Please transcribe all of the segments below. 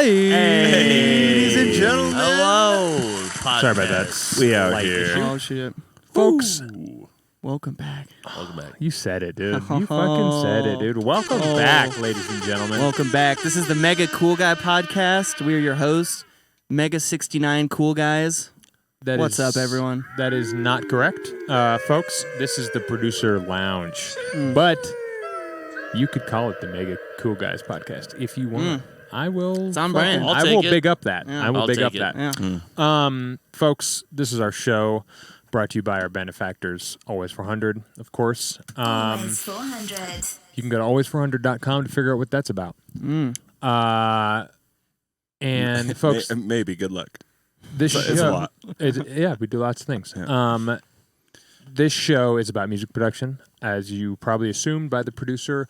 Ladies and gentlemen. Hello, podcast. Sorry about that. We out here. Oh, shit. Folks. Welcome back. Welcome back. You said it, dude. You fucking said it, dude. Welcome back, ladies and gentlemen. Welcome back. This is the Mega Cool Guy podcast. We are your hosts, Mega 69 Cool Guys. What's up, everyone? That is not correct. Folks, this is the Producer Lounge. But you could call it the Mega Cool Guys podcast if you want. I will. It's on brand. I will big up that. Yeah. I will I'll big take up it. that. Yeah. Folks, this is our show brought to you by our benefactors, Always 400, of course. Always 400. You can go to always400.com to figure out what that's about. And folks, maybe good luck. this But show, it's a lot. Yeah, we do lots of things. Yeah. This show is about music production, as you probably assumed by the Producer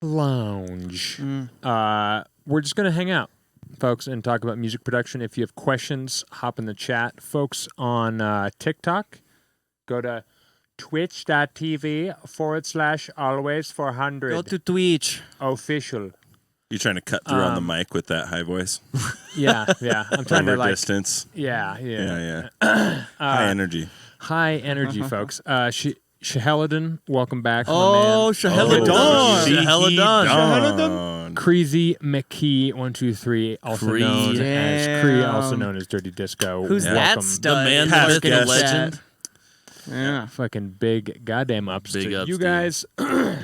Lounge. We're just going to hang out, folks, and talk about music production. If you have questions, hop in the chat. Folks on TikTok, go to twitch.tv/always400 Go to Twitch. official. You trying to cut through on the mic with that high voice? Yeah. I'm trying to Over like distance. Yeah. High energy. High energy, folks. Shaheladin, welcome back. Oh, Shaheladin. Shaheladin. Crazy McKee 123, also known as Cree, also known as Dirty Disco. Who's that Welcome. stud? The man, the Past myth, the guest. legend. Yeah. Fucking big goddamn ups Big to ups you to guys. Oh,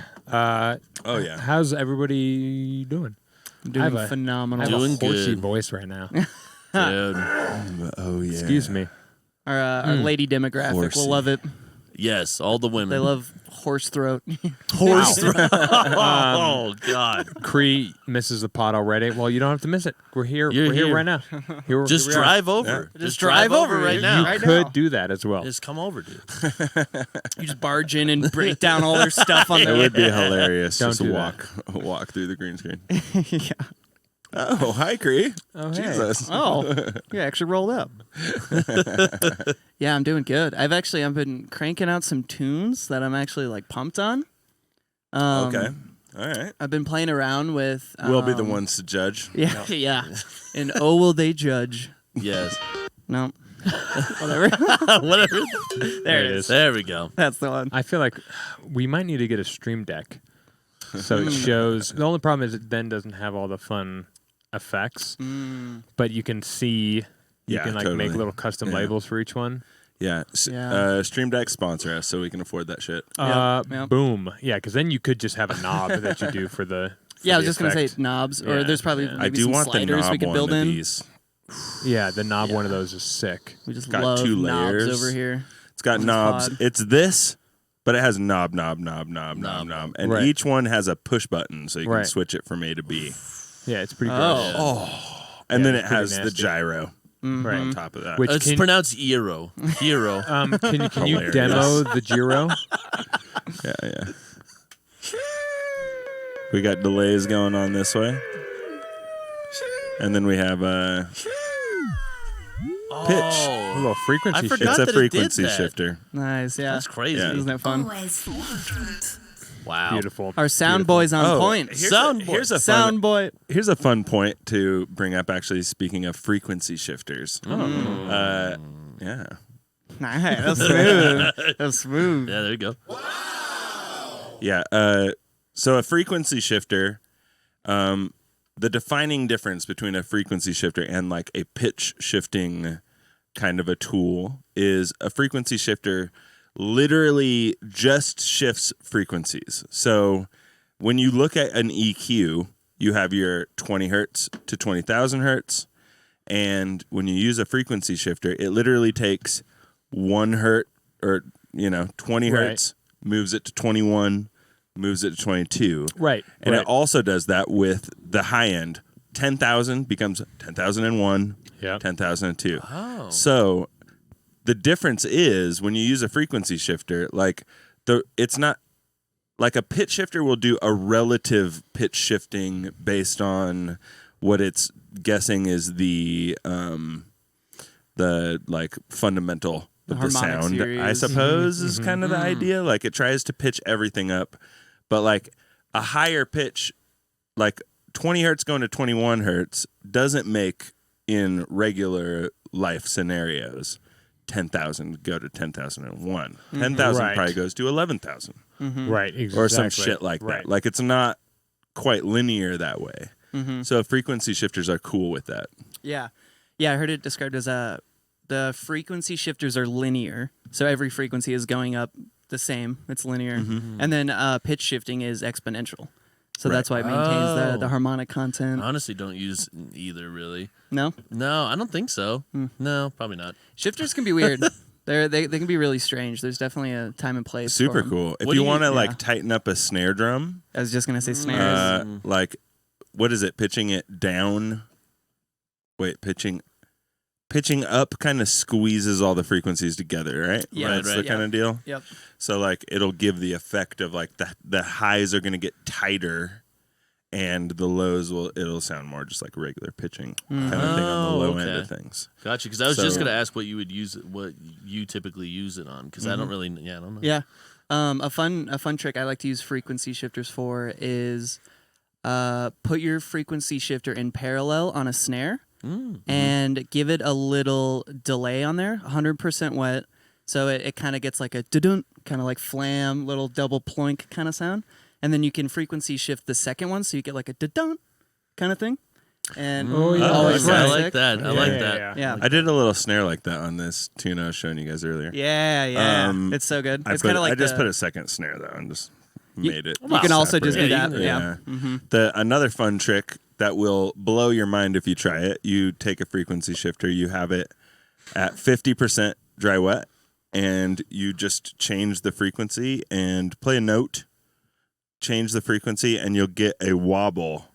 yeah. How's everybody doing? I have Doing a- phenomenal. I have Doing a horsey good. voice right now. Dude. Oh, yeah. Excuse me. Our lady demographic Horsey. will love it. Yes, all the women. They love horse throat. horse. Oh God! Cree misses the pot already. Well, you don't have to miss it. We're here. You're We're here here. right now. Here Just we are. drive over. Yeah. Just drive over right You now. You Right could now. do that as well. Just come over, dude. You just barge in and break down all their stuff on It the would be hilarious Don't just to do walk through the green screen. yeah. Oh, hi, Cree. Oh, hey. Jesus. Oh, you actually rolled up. Yeah, I'm doing good. I've been cranking out some tunes that I'm actually like pumped on. Okay. All right. I've been playing around with. We'll be the ones to judge. Yeah, yeah. And oh, will they judge? Yes. No. Whatever. Whatever. There it is. There we go. That's the one. I feel like we might need to get a Streamdeck. So it shows. The only problem is it then doesn't have all the fun effects, but you can see. You Yeah, can like totally. make little custom labels for each one. Yeah. Yeah. Streamdeck sponsor us so we can afford that shit. Yeah. Boom. Yeah, because then you could just have a knob that you do for the. Yeah, I was the just gonna say effect. knobs, Yeah, or there's probably yeah. maybe I do some want the sliders knob we could one build of in. these. Yeah, the knob one of those is sick. We just Got love 2 knobs layers. over here. It's got on this knobs. pod. It's this, but it has knob. And Right. each one has a push button so you can Right. switch it from A to B. Yeah, it's pretty Oh. gross. And Yeah, then it's it pretty has the nasty. gyro Right. on top of that. Which It's can, pronounced Hero. Hero. can you Hilarious. demo the gyro? Yeah. We got delays going on this way. And then we have pitch. A little frequency I shift. forgot It's a that it did frequency that. shifter. Nice, yeah. That's crazy. Yeah. Isn't that fun? Always 400. Wow. Beautiful. Our sound boy's on point. Here's Sound a, boy. here's a Sound fun, boy. here's a fun point to bring up. Actually, speaking of frequency shifters. Yeah. Nice. That's smooth. That's smooth. Yeah, there you go. Yeah. So a frequency shifter, the defining difference between a frequency shifter and like a pitch shifting kind of a tool is a frequency shifter literally just shifts frequencies. So when you look at an EQ, you have your 20 hertz to 20,000 hertz. And when you use a frequency shifter, it literally takes 1 hertz or, 20 Right. hertz, moves it to 21, moves it to 22. Right. And right. it also does that with the high end. 10,000 becomes 10,001, Yep. 10,002. Oh. So the difference is when you use a frequency shifter, it's not like a pitch shifter will do a relative pitch shifting based on what it's guessing is the fundamental of the harmonic sound, series. I suppose, is kind of the idea. Like it tries to pitch everything up, but like a higher pitch, like 20 hertz going to 21 hertz doesn't make in regular life scenarios 10,000 go to 10,001. 10,000 Right. probably goes to 11,000 Right. Exactly. or some shit like right. that. Like it's not quite linear that way. So frequency shifters are cool with that. Yeah. Yeah, I heard it described as the frequency shifters are linear. So every frequency is going up the same. It's linear. And then pitch shifting is exponential. So that's why it maintains the harmonic content. I honestly don't use either, really. No? No, I don't think so. No, probably not. Shifters can be weird. They can be really strange. There's definitely a time and place. Super for 'em. cool. If What do you you- want to yeah. like tighten up a snare drum, I was just gonna say snares. like what is it? Pitching it down. Wait, pitching up kind of squeezes all the frequencies together, right? Yeah, That's right. the kind of deal. Yep. So like it'll give the effect of like the highs are going to get tighter, and the lows it'll sound more just like regular pitching kind of thing on the low end of things. Gotcha. Because I was So- just gonna ask what you would use it, what you typically use it on. Because I don't really. Yeah, I don't know. Yeah. A fun trick I like to use frequency shifters for is put your frequency shifter in parallel on a snare and give it a little delay on there, 100% wet. So it kind of gets like a dun kind of like flam, little double ploink kind of sound. And then you can frequency shift the second one so you get like a dun kind of thing. And always I sounds like sick. that. I like that. Yeah. I did a little snare like that on this tune I was showing you guys earlier. Yeah. It's so good. It's kind of like I just put a second snare though and just made it. You can also just do separate. that. Yeah. Another fun trick that will blow your mind if you try it. You take a frequency shifter, you have it at 50% dry wet, and you just change the frequency and play a note, change the frequency, and you'll get a wobble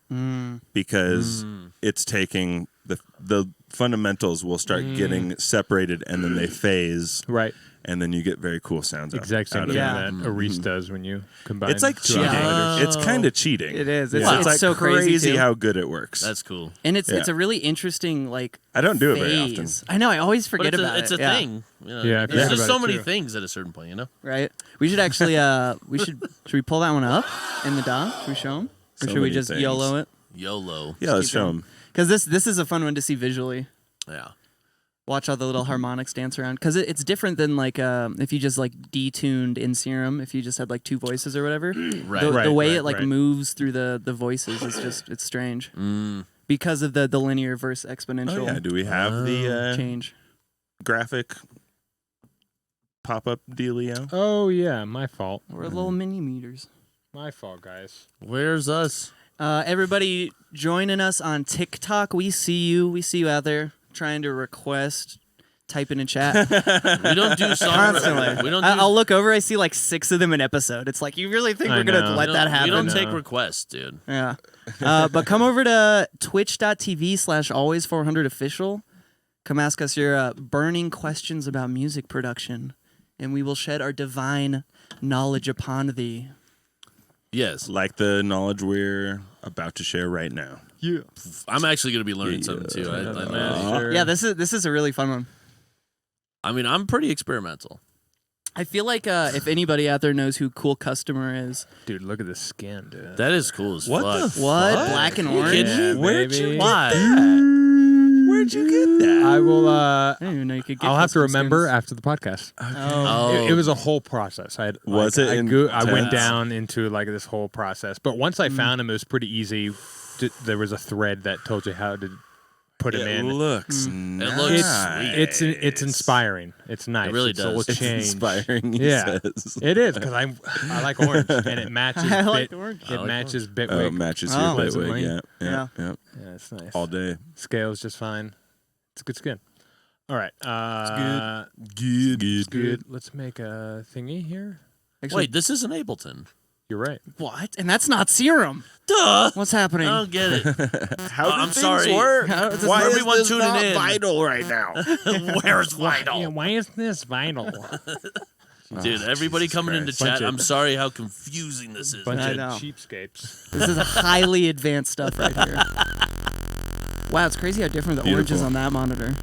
because it's taking the fundamentals will start getting separated and then they phase. Right. And then you get very cool sounds Exact same out thing of it. that a Reese does when you combine. It's like two cheating. oscillators. It's kind of cheating. It is. It's like so crazy too. how good it works. That's cool. And it's Yeah. a really interesting like I don't do it very often. phase. I know. I always But forget about it's a it. Yeah. thing. You know? Yeah, I There's forget just about so it, many too. things at a certain point, you know? Right. We should actually. Should we pull that one up in the DAW? Should we show them, or So should we many just things. YOLO it? YOLO. Yeah, let's keep show going. them. Because this is a fun one to see visually. Yeah. Watch all the little harmonics dance around. Because it's different than like if you just like detuned in Serum. If you just had like two voices or whatever. Right. The way right, it like right. moves through the voices is just it's strange. Because of the linear versus exponential Oh yeah, do we have the change. graphic pop-up dealio? Oh yeah, my fault. We're little mini meters. My fault, guys. Where's us? Everybody joining us on TikTok. We see you. We see you out there trying to request. Type in a chat. We don't do songs. Constantly. We don't do. I'll look over. I see like 6 of them an episode. It's like, you really think I we're going to know. let that happen? We don't No. take requests, dude. Yeah. But come over to twitch.tv/always400official. Come ask us your burning questions about music production, and we will shed our divine knowledge upon thee. Yes. Like the knowledge we're about to share right now. Yeah. I'm actually going to be learning something, too. Sure. Yeah, this is a really fun one. I mean, I'm pretty experimental. I feel like if anybody out there knows who Cool Customer is. Dude, look at the skin, dude. That is cool as What fuck. the What? Fuck? Black and You orange? kidding me? Where'd baby. you Why? Where'd you get that? I will. I didn't even know you could get I'll have to custom remember skins. after the podcast. Oh. Oh. It was a whole process. I had, Was like, it I intense? went down into like this whole process, but once I found him, it was pretty easy. There was a thread that told you how to put him It in. looks It nice. looks sweet. It's inspiring. It's nice. It really it's a little does. It's change. inspiring, he Yeah, says. it is because I like orange and it matches. I like bit, orange. It I like matches Oh, Bitwig. it matches Oh. your Pleasantly. Bitwig. Yeah. Yeah, it's nice. All day. Scale's just fine. It's a good skin. All right. Good. Good. Let's make a thingy here. Actually, Wait, this isn't Ableton. You're right. what? And that's not Serum. Duh. What's happening? I don't get it. How do I'm things sorry. work? How does Why this- is everyone this tuning not in? vital right now? Where's Vital? Yeah, why is this vital? Dude, everybody Jesus coming into Christ. chat, Bunch of- I'm sorry how confusing this is. Bunch I of know. cheapskates. This is highly advanced stuff right here. Wow, it's crazy how different the orange is Beautiful. on that monitor.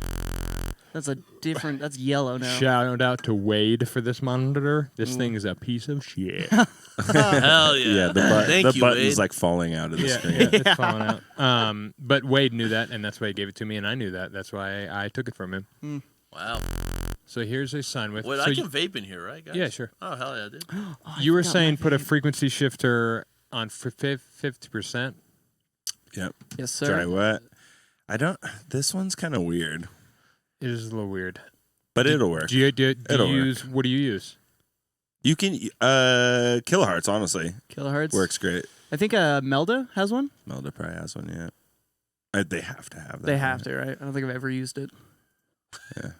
That's a different. That's yellow now. Shout out to Wade for this monitor. This thing is a piece of shit. Hell yeah. Yeah, Thank the you, button's Wade. like falling out of the screen. It's falling out. But Wade knew that, and that's why he gave it to me, and I knew that. That's why I took it from him. Wow. So here's a sign with. Wait, so I can vape in here, right, guys? Yeah, sure. Oh, hell yeah, dude. You were saying put a frequency shifter on 50%. Yep. Yes, sir. Dry wet. This one's kind of weird, It is a little weird. but it'll work. Do you It'll work. use? What do you use? You can kilohertz, honestly, Kilohertz. works great. I think Melda has one. Melda probably has one, yeah. They have to have that. They have to, right? I don't think I've ever used it. Yeah.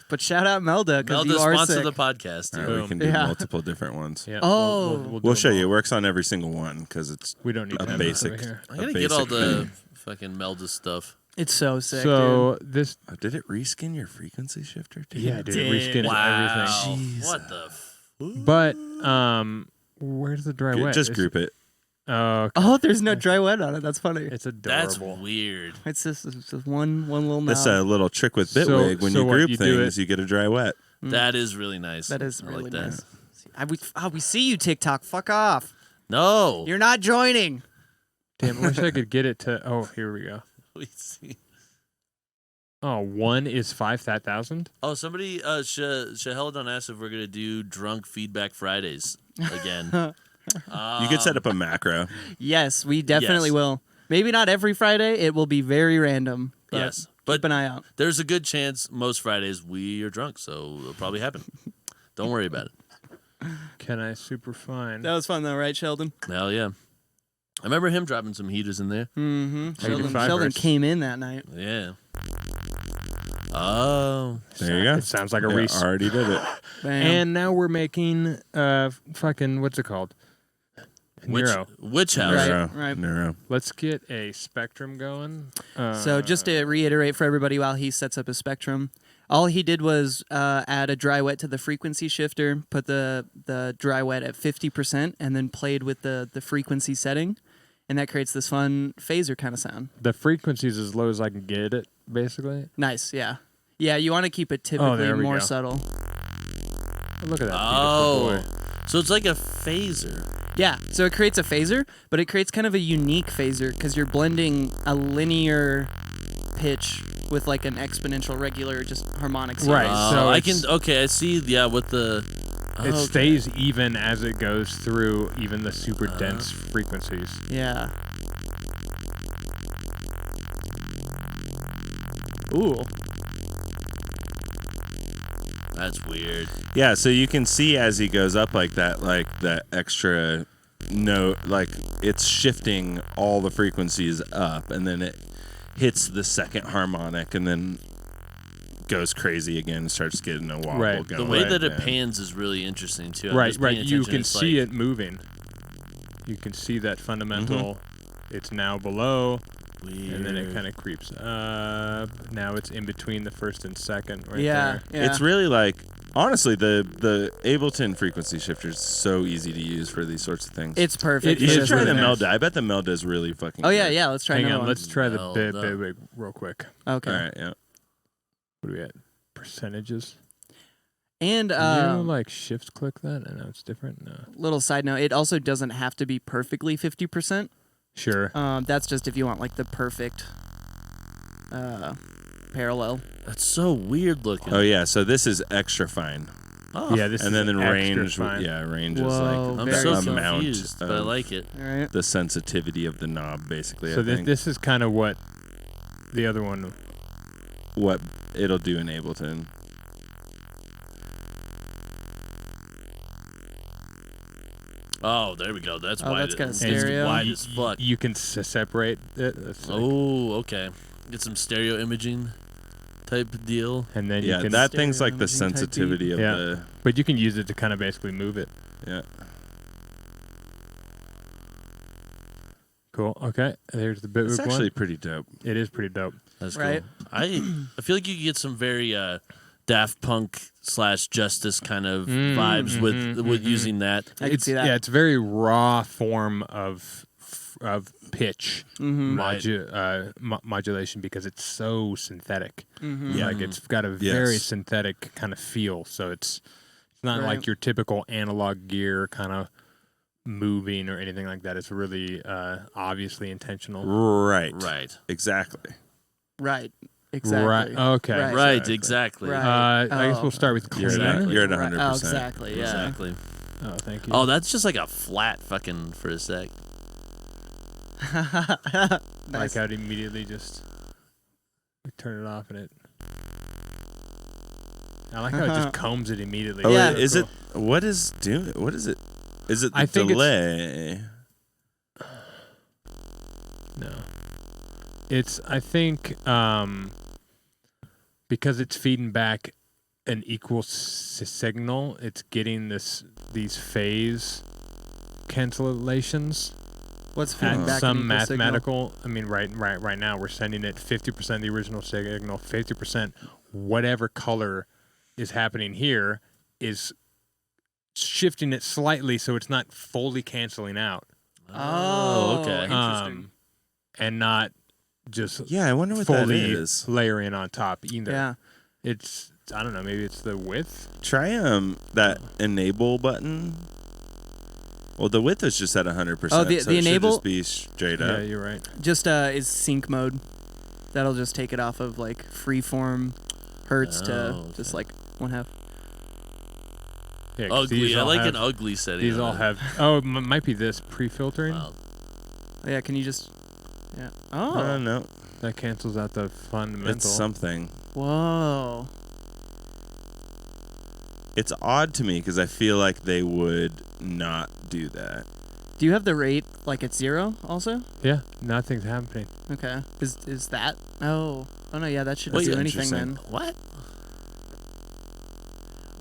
But shout out Melda because Melda you are sponsor sick. the podcast, All dude. right, we Boom. can do Yeah. multiple different ones. Yeah. Oh. do We'll show them you. It all. works on every single one because it's We don't need a to have basic. Over here. I'm a going to get all basic the thing. fucking Melda stuff. It's so sick. So this, Did it reskin your frequency shifter? Too? yeah, dude, did. reskin Wow. everything. What the But where's the dry wet? Just Is- group it. Oh, okay. Oh, there's no dry wet on it. That's funny. It's That's adorable. weird. It's just one little knob. That's a little trick with So- Bitwig. When so you what, group you do things, it- you get a dry wet. That is really nice. That is I really like that. nice. We see you, TikTok. Fuck off. No. You're not joining. Damn, I wish I could get it to. Oh, here we go. We see. Oh, one is 5,000. Oh, somebody, Shahel asked if we're going to do Drunk Feedback Fridays again. You could set up a macro. Yes, we definitely Yes. will. Maybe not every Friday. It will be very random. But Yes. keep But an eye out. there's a good chance most Fridays we are drunk, so it'll probably happen. Don't worry about it. Can I super fine? That was fun though, right, Sheldon? Hell yeah. I remember him dropping some heaters in there. Mm-hmm. Negative Sheldon fibers. came in that night. Yeah. Oh. There you go. It sounds like a Yeah, Reese. already did it. Bam. And now we're making fucking what's it called? Neuro. Which house? Right, Neuro. right. Neuro. Let's get a spectrum going. So just to reiterate for everybody while he sets up his spectrum, all he did was add a dry wet to the frequency shifter, put the dry wet at 50%, and then played with the frequency setting. And that creates this fun phaser kind of sound. the frequency's as low as I can get it, basically. Nice, yeah. Yeah, you want to keep it typically there we more go. subtle. Look at that. Oh. beautiful boy. So it's like a phaser. Yeah, so it creates a phaser, but it creates kind of a unique phaser because you're blending a linear pitch with like an exponential regular just harmonic series. Right. So I it's- can. Okay, I see. Yeah, with the. It okay. stays even as it goes through even the super dense frequencies. Yeah. Ooh. That's weird. Yeah, so you can see as he goes up like that extra note, like it's shifting all the frequencies up, and then it hits the second harmonic, and then goes crazy again, starts getting a wobble Right. going. The way Right, that it yeah. pans is really interesting too. I'm Right, just right. paying You attention. can It's see like- it moving. You can see that fundamental. It's now below, and then it Weird. kind of creeps up. Now it's in between the first and second. Right Yeah, there. yeah. It's really like, honestly, the Ableton frequency shifter is so easy to use for these sorts of things. It's perfect. It you for should is this try the really one. nice. Melda. I bet the Melda is really fucking Oh yeah, good. yeah. Let's try Hang another on, one. let's try the Well bit done. real quick. Okay. All right, yeah. What do we at? Percentages? And Can you like shift click that? I know it's different. No. little side note, it also doesn't have to be perfectly 50%. Sure. That's just if you want like the perfect parallel. That's so weird looking. Oh yeah, so this is extra fine, Oh, Yeah, this and then is in extra range, fine. yeah, range is Whoa, like I'm very so the amount confused, but I of like it. All right. the sensitivity of the knob, basically. So I this think this is kind of what the other one. what it'll do in Ableton. Oh, there we go. That's Oh, wide. that's got a it's stereo. wide as fuck. You can separate it. That's like- Oh, okay. Get some stereo imaging type deal. and then Yeah, you can. that thing's like the stereo imaging type sensitivity of Yeah. the But you can use it to kind of basically move it. yeah. Cool. Okay. There's the Bitwig It's actually one. pretty dope. It is pretty dope. That's Right. cool. I feel like you could get some very Daft Punk / Justice kind of vibes with using that. I can see that. Yeah, it's very raw form of of pitch modulation because it's so synthetic. Like it's got a very synthetic kind of feel. So it's not like your typical analog gear kind of moving or anything like that. It's really obviously intentional. Right. Exactly. Right. Exactly. Right. Okay. Right. Exactly. Right. I guess we'll start with You're clean. at 100%. Oh, exactly. Yeah. Exactly. Oh, thank you. Oh, that's just like a flat fucking for a sec. Like Nice. how it immediately just we turn it off and it. I like how it just combs it immediately. Oh, Yeah. is Cool. it? What is doing? What is it? Is it the I think delay? No. It's I think because it's feeding back an equal signal, it's getting these phase cancellations What's feeding at back some an equal signal? mathematical. I mean, right now we're sending it 50% the original signal, 50% whatever color is happening here is shifting it slightly so it's not fully canceling out. Oh, okay. Interesting. And not just Yeah, I wonder what that fully is. layering on top either. Yeah. It's I don't know, maybe it's the width. Try that enable button. Well, the width is just at 100%. Oh, the so it enable- should just be straight Yeah, up. you're right. Just is sync mode. That'll just take it off of like freeform hertz to Oh, just okay. like 1/2. Yeah, 'cause these Ugly. I all like have, an ugly setting. These all on it. have. Oh, it might be this pre-filtering. Wow. Oh, yeah, can you just? Yeah. I Oh. don't know. That cancels out the fundamental. It's something. Whoa. It's odd to me because I feel like they would not do that. Do you have the rate like at 0 also? Yeah, nothing's happening. Okay. Is that? Oh. Oh no. Yeah, that shouldn't Wait, do anything interesting. then. What?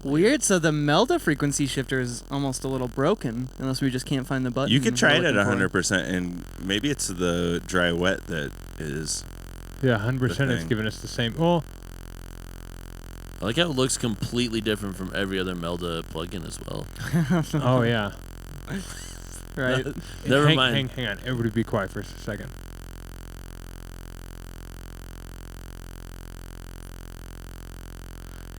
Weird. So the Melda frequency shifter is almost a little broken, unless we just can't find the button. You could try we're it at looking for. 100%, and maybe it's the dry wet that is. Yeah, 100%. It's thing. giving us the same. Well, I like how it looks completely different from every other Melda plugin as well. oh yeah. Right. Never hang, mind. Hang on. Everybody, be quiet for a second.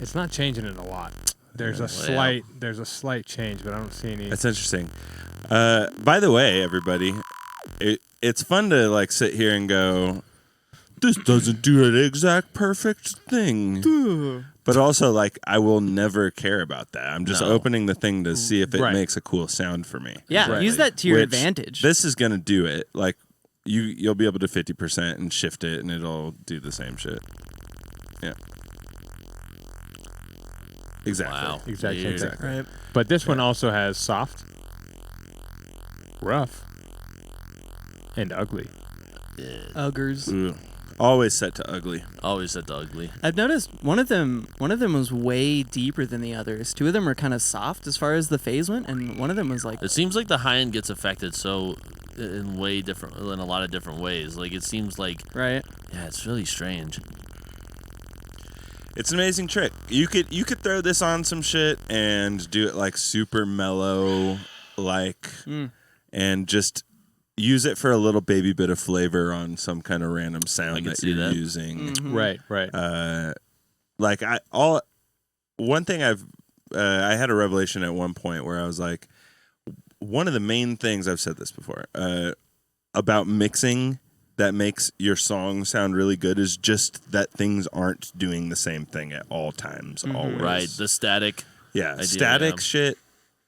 It's not changing it a lot. There's a slight change, but I don't see any. That's interesting. By the way, everybody, it's fun to like sit here and go, this doesn't do an exact perfect thing. But also, like, I will never care about that. I'm just No. opening the thing to see if it Right. makes a cool sound for me. Yeah. Right. Use that to your Which advantage. This is gonna do it. Like, you'll be able to 50% and shift it, and it'll do the same shit. Yeah. Exactly. Wow. Exactly. Weird. Exactly. Right. But this one also has soft, rough, and ugly. Yeah. Uggers. Ooh. Always set to ugly. Always said the ugly. I've noticed one of them was way deeper than the others. Two of them were kind of soft as far as the phase went, and one of them was like It seems like the high end gets affected so in way different in a lot of different ways. Like it seems like right. yeah, it's really strange. It's an amazing trick. You could throw this on some shit and do it like super mellow, like, and just use it for a little baby bit of flavor on some kind of random I sound can that see you're that. using. Right. Right. Like one thing I had a revelation at one point where I was like, one of the main things, I've said this before, about mixing that makes your song sound really good is just that things aren't doing the same thing at all times, always. Right. The static. Yeah, idea, static yeah. shit.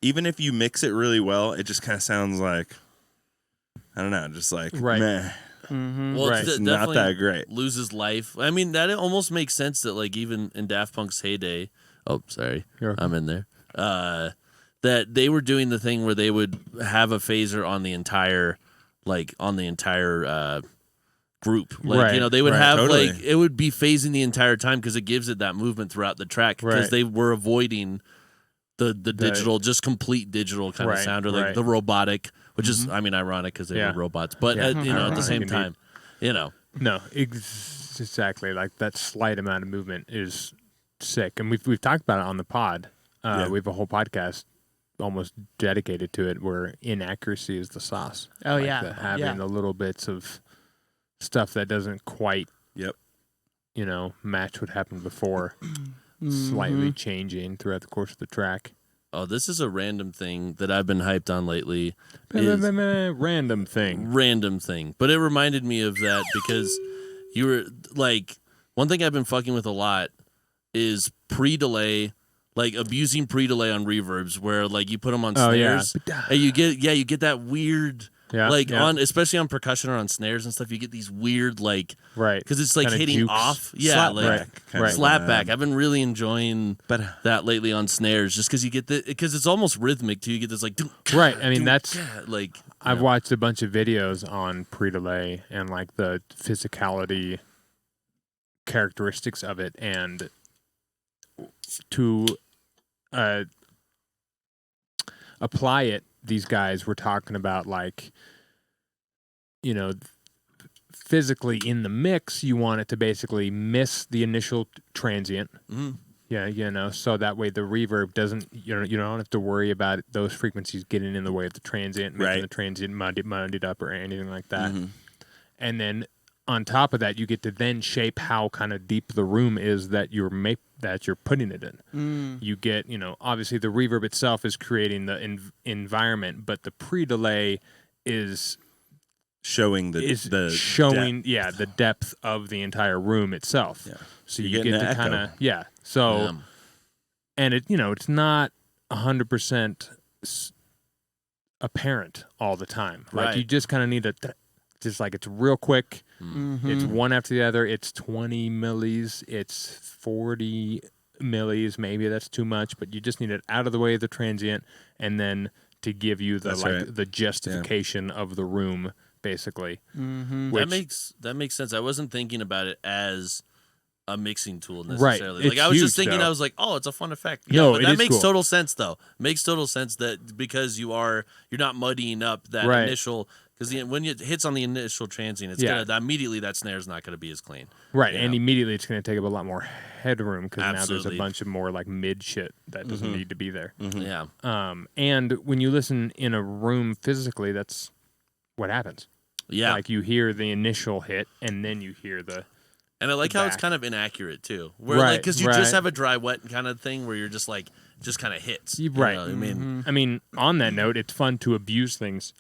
Even if you mix it really well, it just kind of sounds like, I don't know, just like Right. meh. Well, Right. It's not definitely that great. loses life. I mean, that almost makes sense that like even in Daft Punk's heyday. Oh, sorry, You're okay. I'm in there. That they were doing the thing where they would have a phaser on the entire group. Like Right, you know, they would right. have Totally. like it would be phasing the entire time because it gives it that movement throughout the track because Right. they were avoiding the digital, just complete digital kind of Right, sound or like right. the robotic, which is I mean ironic because they Yeah. were robots, but Yeah. you know at the Ironic same indeed. time, you know. No, exactly. Like that slight amount of movement is sick, and we've talked about it on the pod. Yeah. We have a whole podcast almost dedicated to it, where inaccuracy is the sauce. Oh, Like yeah. having the little bits of stuff that doesn't quite, Yep. match what happened before, slightly changing throughout the course of the track. Oh, this is a random thing that I've been hyped on lately. Is Random thing. random thing, but it reminded me of that because you were like, one thing I've been fucking with a lot is pre-delay, like abusing pre-delay on reverbs, where like you put them on snares, and you get that weird. On especially on percussion or on snares and stuff, you get these weird right, because it's like kinda hitting jukes. off, slapback. I've been really enjoying that lately on snares, just because you get because it's almost rhythmic too. You get this like right. I mean that's like I've watched a bunch of videos on pre-delay and like the physicality characteristics of it, and to apply it. These guys were talking about physically in the mix, you want it to basically miss the initial transient. Mm-hmm. Yeah, so that way the reverb doesn't, you don't have to worry about those frequencies getting in the way of the transient, making the transient muddied up or anything like that. Mm-hmm. And then on top of that, you get to then shape how kind of deep the room is that you're putting it in. You get, obviously the reverb itself is creating the environment, but the pre-delay is showing the depth of the entire room itself. Yeah. So you get to kind of and it it's not 100% apparent all the time. Like you just kind of need just like it's real quick. Mm-hmm. It's one after the other. It's 20 millis. It's 40 millis. Maybe that's too much, but you just need it out of the way of the transient, and then to give you the justification of the room, basically. Mm-hmm. That makes sense. I wasn't thinking about it as a mixing tool necessarily. Right. Like I was just thinking, I was like, oh, it's a fun effect. Yeah, no, but that makes cool. total sense though. Makes total sense that because you're not muddying up that initial. Because when it hits on the initial transient, it's gonna immediately that snare's not gonna be as clean. Right, and immediately it's gonna take up a lot more headroom because now there's a bunch of more like mid shit that doesn't need to be there. Mm-hmm. Yeah. And when you listen in a room physically, that's what happens. Yeah. Like you hear the initial hit, and then you hear the. And I like how it's kind of inaccurate too, where because you just have a dry wet kind of thing where you're just kind of hits. Right. I mean, on that note, it's fun to abuse things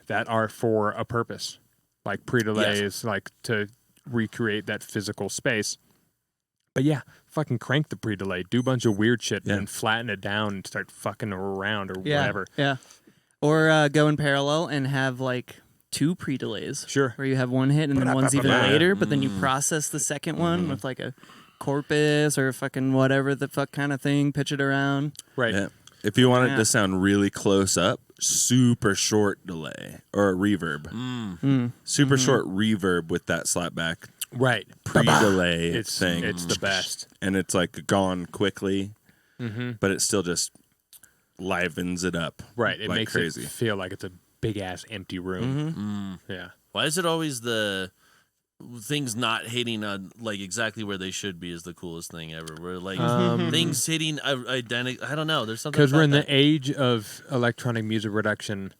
that are for a purpose. Like pre-delay is like to recreate that physical space. But yeah, fucking crank the pre-delay, do a bunch of weird shit, and flatten it down and start fucking around or whatever. Yeah. Or go in parallel and have like 2 pre-delays. Sure. Where you have one hit and then one's even later, but then you process the second one with like a corpus or fucking whatever the fuck kind of thing, pitch it around. Right. Yeah. If you want it to sound really close up, super short delay or a reverb. Super short reverb with that slapback. Right. Pre-delay thing. It's the best. And it's like gone quickly, but it still just livens it up. Right. It like makes crazy. it feel like it's a big ass empty room. Yeah. Why is it always the things not hitting on like exactly where they should be is the coolest thing ever? Where like things hitting identical. I don't know. There's something because we're in that. the age of electronic music reduction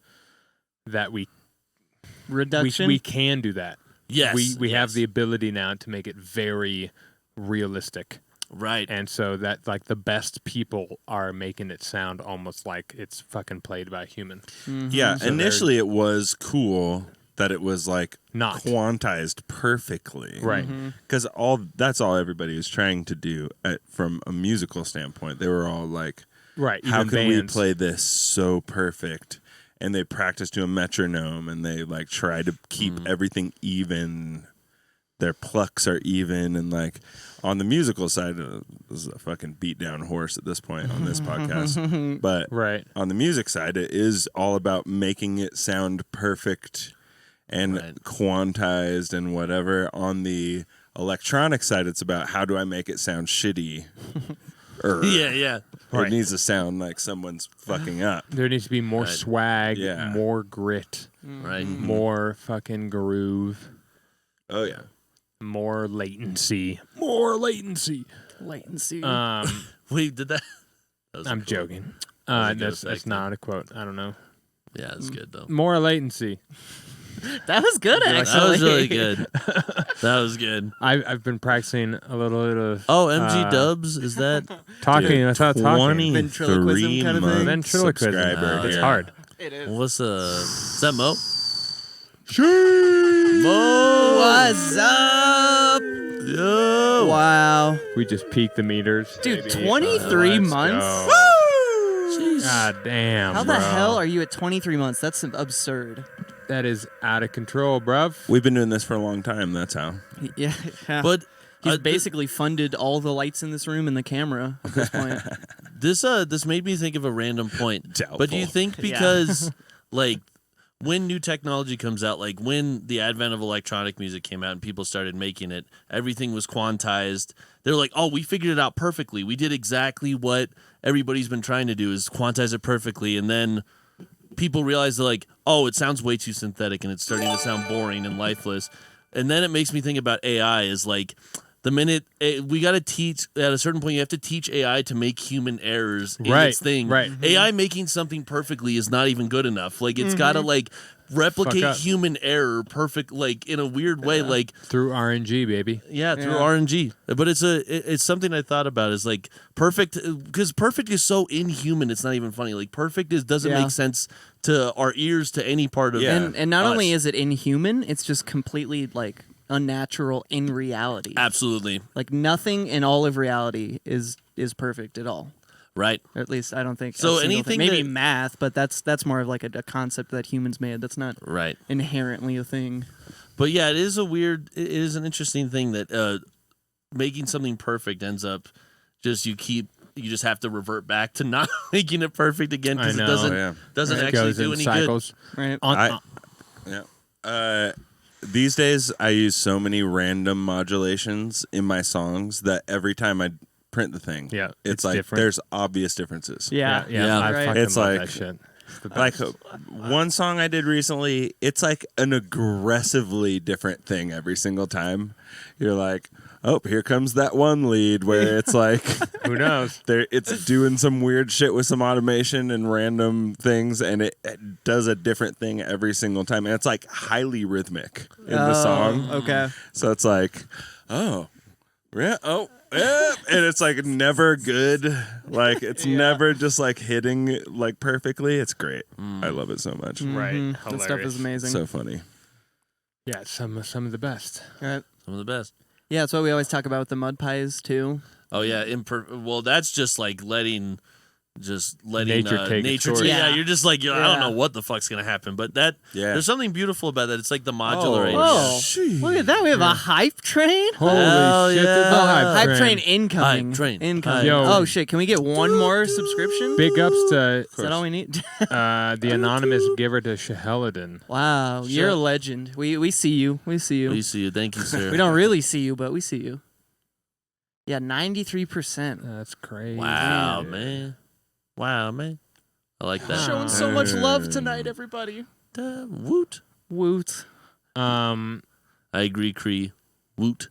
that we can do that. Yes, we have the ability now to make it very realistic. Right. And so that like the best people are making it sound almost like it's fucking played by a human. Yeah, so initially it was cool that it was like not quantized perfectly. Right. Because that's all everybody was trying to do from a musical standpoint. They were all like, right, how can we play this so perfect? And they practiced to a metronome and they like try to keep everything even. Their plucks are even, and like on the musical side, this is a fucking beat down horse at this point on this podcast. But on the music side, it is all about making it sound perfect and quantized and whatever. On the electronic side, it's about how do I make it sound shitty. Yeah. It needs to sound like someone's fucking up. There needs to be more swag, more grit, more fucking groove. Oh yeah. More latency. Latency. Wait, did that? I'm joking. That's not a quote. I don't know. Yeah, that's good though. More latency. That was good, actually. That was really good. That was good. I've been practicing a little bit of. Oh, MG Dubs, is that? Talking. Dude, That's not talking. 23 Ventriloquism kind of thing? Ventriloquism. subscriber. It's Yeah. hard. It is. What's is that Mo? Mo, what's up? Yo. Wow. We just peaked the meters. Dude, baby. 23 Let's months? go. Jeez. God damn. How bro. the hell are you at 23 months? That's absurd. That is out of control, bruv. We've been doing this for a long time. That's how. Yeah. But He's basically funded all the lights in this room and the camera at this point. this made me think of a random point. Doubtful. But do you think because like when new technology comes out, like when the advent of electronic music came out and people started making it, everything was quantized. They're like, oh, we figured it out perfectly. We did exactly what everybody's been trying to do is quantize it perfectly. And then people realize they're like, oh, it sounds way too synthetic and it's starting to sound boring and lifeless. And then it makes me think about AI is like the minute we got to teach at a certain point, you have to teach AI to make human errors in its thing. Right. AI making something perfectly is not even good enough. Like it's got to like replicate up. human error perfect, like in a weird way, like Through RNG, baby. through Yeah. RNG. But it's something I thought about is like perfect because perfect is so inhuman. It's not even funny. Like perfect doesn't Yeah. make sense to our ears to any part of Yeah. it. And not us. only is it inhuman, it's just completely like unnatural in reality. Absolutely Like nothing in all of reality is perfect at all. right. Or at least I don't think. So a single anything thing. Maybe that- math, but that's more of like a concept that humans made. That's not Right. inherently a thing. But yeah, it is an interesting thing that making something perfect ends up just you just have to revert back to not making it perfect again because I it know. doesn't It actually goes do in any cycles. Right. Yeah. These days, I use so many random modulations in my songs that every time I print the thing, Yeah, it's it's like different. there's obvious differences. Yeah. Yeah. I Right. fucking It's love like- that shit. It's the Like best. one song I did recently, it's like an aggressively different thing every single time. You're like, oh, here comes that one lead where it's like Who knows? it's doing some weird shit with some automation and random things, and it does a different thing every single time, and it's like highly rhythmic in the song. Okay. So it's like, oh, yeah, oh. Yeah, and it's like never good. Like it's never just like hitting like perfectly. It's great. I love it so much. Right. Mhm. That stuff Hilarious. is amazing. So funny. Yeah, some of the best. Right. Some of the best. Yeah, that's what we always talk about with the mud pies too. Oh yeah, well that's just like letting Nature take its course. Yeah, Yeah. you're just like I Yeah. don't know what the fuck's gonna happen, but Yeah. there's something beautiful about that. It's like the modular. Whoa. Sheesh. Look at that. We have a hype train. Holy Hell shit! yeah. It's a Hype train incoming. Hype train. Incoming. Yo. Oh shit! Can we get one more subscription? Big ups to Is that all we need? the anonymous giver to Shaheladin. Wow, you're a legend. We see you. We see you. We see you. Thank you, sir. We don't really see you, but we see you. Yeah, 93%. That's crazy. Wow, man. Wow, man. I like that. Showing so much love tonight, everybody. Woot. Woot. I agree, Cree. Woot.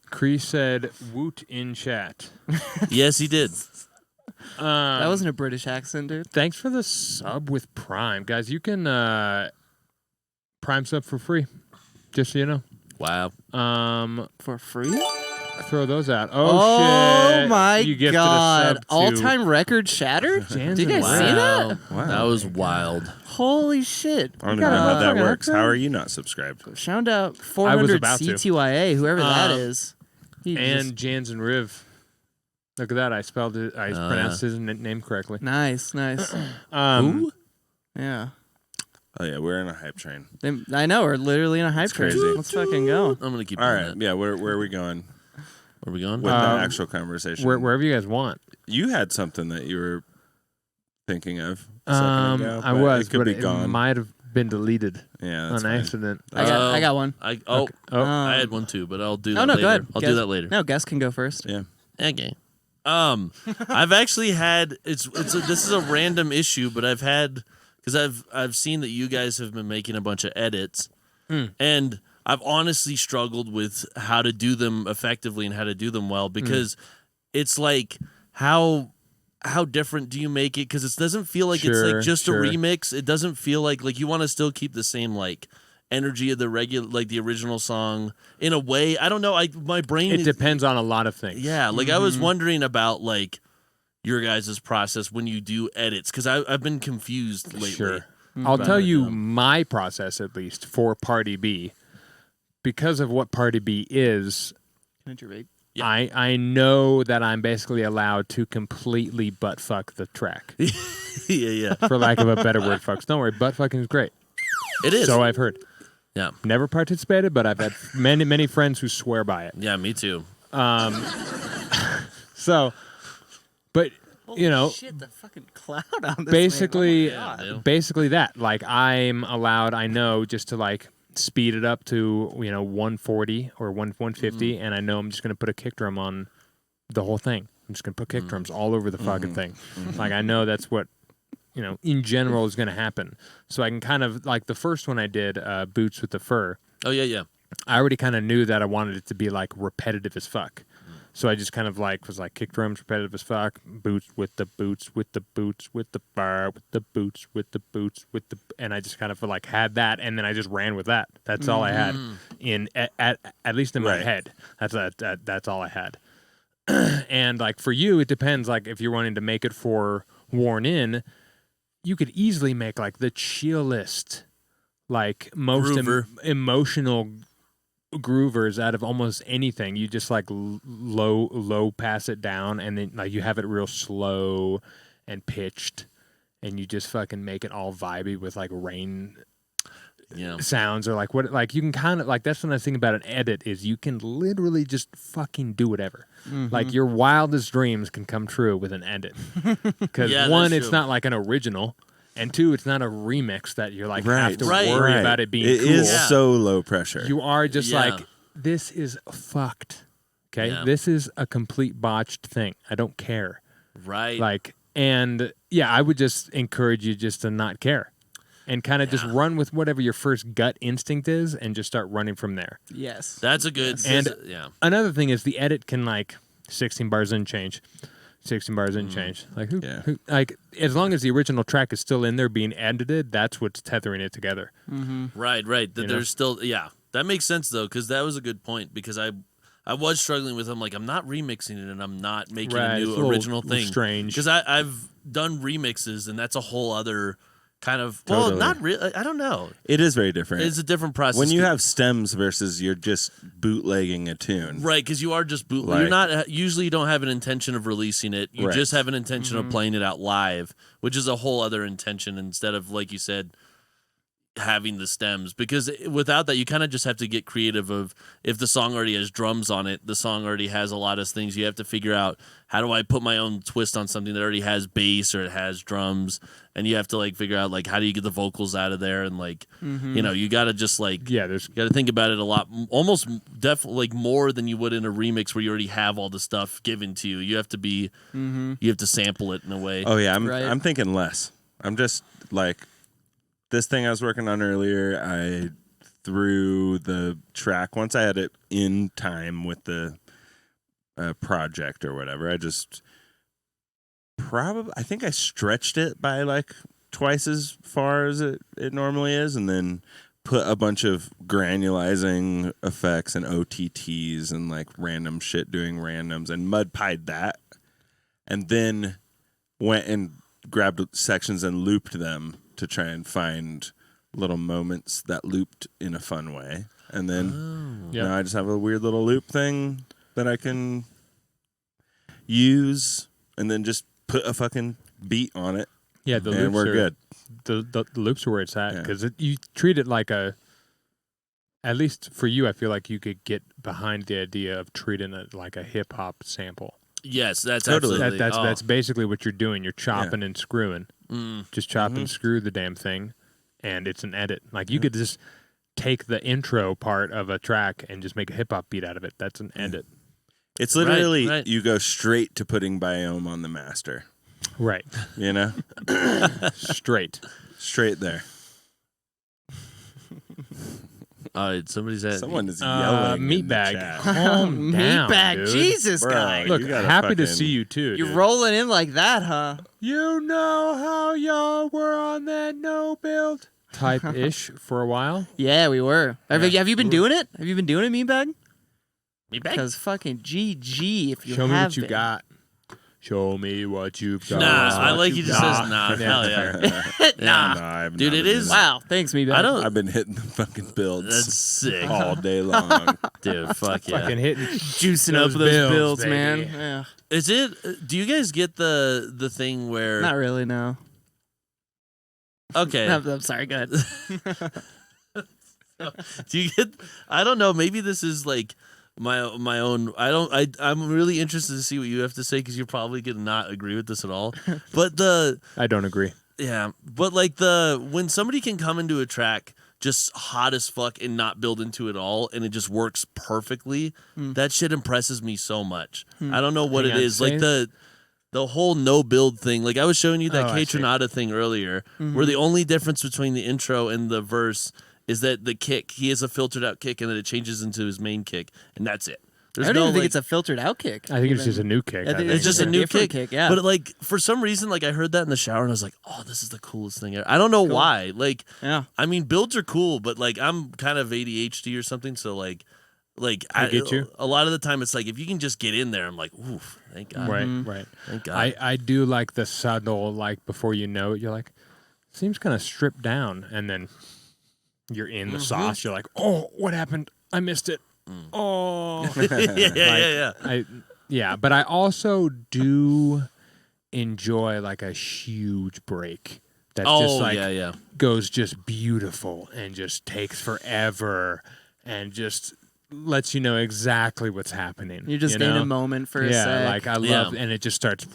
Cree said "woot" in chat. Yes, he did. That wasn't a British accent, dude. Thanks for the sub with Prime, guys. You can Prime sub for free. Just so you know. Wow. For free? Throw those out. Oh Shit. my You gifted a god. sub to All-time record shattered? Janzen Did you guys see that? Wow. That was wild. Holy shit. I don't even know how that fucking works. upgrade. How are you not subscribed? Shout out I was 400 about to. CTYA, whoever that is. He And just- Janzen Rivv. Look at that. I spelled it. I pronounced his name correctly. nice. Who? Yeah. Oh yeah, we're in a hype train. I know, we're literally in a hype That's train. crazy. Let's fucking go. I'm going to keep All doing right, that. yeah. Where are we going Where are we going? with the actual conversation? Wherever you guys want. You had something that you were thinking of. A second ago, I but was, it could but be it gone. might have been deleted Yeah, that's on fine. accident. I got one. I Oh, I had one too, but I'll do that Oh, no, later. go ahead. I'll Guess- do that later. No, Gus can go first. Yeah. Okay. I've actually had this is a random issue, but I've had because I've seen that you guys have been making a bunch of edits, and I've honestly struggled with how to do them effectively and how to do them well because it's like how how different do you make it? Because it doesn't feel like it's Sure, like just sure. a remix. It doesn't feel like you want to still keep the same like energy of the regular, like the original song in a way. I don't know. My brain. It depends on a lot of things. Yeah, like I was wondering about like your guys' process when you do edits, because I've been confused lately. Sure. I'll tell you my process, at least, for Party B. Because of what Party B is, Can I do vape? Yeah. I know that I'm basically allowed to completely butt-fuck the track. yeah. For lack of a better word, folks. Don't worry, butt-fucking is great. It is. So I've heard. Yeah. Never participated, but I've had many, many friends who swear by it. Yeah, me too. So, but, you know, Shit, the fucking cloud on this basically, thing. Oh my God. basically that. Like, I'm allowed, I know, just to, like, speed it up to 140 or 150, and I know I'm just gonna put a kick drum on the whole thing. I'm just gonna put kick drums all over the fucking thing. Like, I know that's what in general is gonna happen. So I can kind of, like, the first one I did, Boots with the Fur. Oh yeah. I already kind of knew that I wanted it to be like repetitive as fuck. So I just kind of was like kick drums repetitive as fuck, boots with the boots with the boots with the bar with the boots with the boots with the, and I just kind of like had that, and then I just ran with that. That's all I had in at least in my head. That's all I had. And like for you, it depends. Like if you're wanting to make it for Worn In, you could easily make like the chillest, like most emotional groovers out of almost anything. You just like low pass it down, and then like you have it real slow and pitched, and you just fucking make it all vibey with like rain sounds, or like what, like you can kind of like, that's when I think about an edit is you can literally just fucking do whatever. Like your wildest dreams can come true with an edit, because one, it's not like an original. And two, it's not a remix that you're like have to worry about it being cool. It is so low pressure. You are just like, this is fucked. Okay? Yeah. This is a complete botched thing. I don't care. Right. Like, and yeah, I would just encourage you just to not care. And kind of just run with whatever your first gut instinct is, and just start running from there. Yes. That's a good. And another thing is the edit can like 16 bars in change. 16 bars in change. Like who, like as long as the original track is still in there being edited, that's what's tethering it together. Right. There's still that makes sense though, because that was a good point, because I was struggling with, I'm like, I'm not remixing it and I'm not making a new original thing. Strange. Because I've done remixes, and that's a whole other kind of well, not really. I don't know. It is very different. It's a different process when you have stems versus you're just bootlegging a tune, right? Because you are just you're not usually, you don't have an intention of releasing it. You just have an intention of playing it out live, which is a whole other intention, instead of, like you said, having the stems. Because without that, you kind of just have to get creative. Of if the song already has drums on it, the song already has a lot of things. You have to figure out, how do I put my own twist on something that already has bass or it has drums, and you have to like figure out like, how do you get the vocals out of there, and like you got to just like you got to think about it a lot, almost definitely like more than you would in a remix where you already have all the stuff given to you. You have to be you have to sample it in a way. Oh yeah, I'm thinking less. I'm just like, this thing I was working on earlier, I threw the track, once I had it in time with the project or whatever, I just I think I stretched it by like twice as far as it normally is, and then put a bunch of granulizing effects and OTTs and like random shit doing randoms, and mud pied that, and then went and grabbed sections and looped them to try and find little moments that looped in a fun way. And then now I just have a weird little loop thing that I can use, and then just put a fucking beat on it. Yeah, and we're good. The loops are where it's at, because you treat it like at least for you, I feel like you could get behind the idea of treating it like a hip hop sample. Yes, that's totally. absolutely. That's basically what you're doing. You're chopping and screwing. Just chop and screw the damn thing, and it's an edit. Like you could just take the intro part of a track and just make a hip hop beat out of it. That's an edit. It's literally you go straight to putting Biome on the master. Right. You know? Straight there. Somebody's at Someone is yelling. in the MeatBag. chat. Calm down, MeatBag, dude. Jesus, Bro, guy. Look, You gotta happy to fucking- see you too. You're dude. rolling in like that, huh? You know how y'all were on that no build type ish for a while. Yeah, we were. Have Yeah. you been doing it? Have you been doing it, MeatBag? MeatBag. Because fucking GG if you Show me have what you been. got. Show me what you've got. Nah, I like he just says got. nah. Hell yeah. Nah. No, I've Dude, not it been is- doing Wow, thanks, MeatBag. I don't, I've been hitting the fucking builds that's sick, all day long. dude. Fuck yeah. Fucking hitting. juicing up those those bills, builds, baby. man. Yeah. Is it? Do you guys get the thing where? Not really, no. Okay. I'm sorry, go ahead. Do you get? I don't know. Maybe this is like my own. I'm really interested to see what you have to say because you're probably gonna not agree with this at all. But I don't agree. but like when somebody can come into a track just hot as fuck and not build into it all, and it just works perfectly. That shit impresses me so much. I don't know what Hang it on, is. say Like the whole no build thing. Like I was showing you that Oh, I see. K-Tronada thing earlier, where the only difference between the intro and the verse is that the kick, he has a filtered out kick, and then it changes into his main kick, and that's it. There's I don't no, even think like- it's a filtered out kick. I think it's even. just a new kick. I think It's just a new different kick. yeah. But like for some reason, like I heard that in the shower, and I was like, "Oh, this is the coolest thing ever." I don't know why. Like, yeah. I mean, builds are cool, but like I'm kind of ADHD or something, so like I get you. A lot of the time, it's like if you can just get in there, I'm like, "Oof, thank God, Right, right. thank God." I do like the subtle, like before you know it, you're like, seems kind of stripped down, and then you're in the sauce. You're like, oh, what happened? I missed it. Oh, yeah. But I also do enjoy like a huge break that just like yeah. goes just beautiful and just takes forever and just lets you know exactly what's happening. You're just you in know? a moment for a Yeah, sec. like I Yeah. love, and it just starts,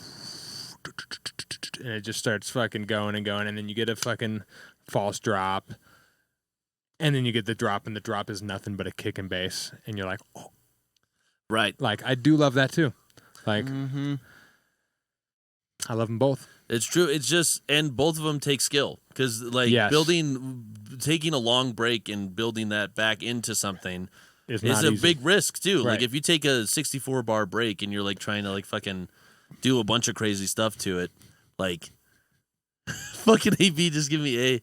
and it just starts fucking going and going, and then you get a fucking false drop, and then you get the drop, and the drop is nothing but a kick and bass, and you're like, oh. Right. Like I do love that too. Like I love them both. It's true. It's just, and both of them take skill because, like, Yes. taking a long break and building that back into something It's is not a easy. big risk too. Like, Right. if you take a 64 bar break and you're like trying to like fucking do a bunch of crazy stuff to it, like, fucking AB, just give me a.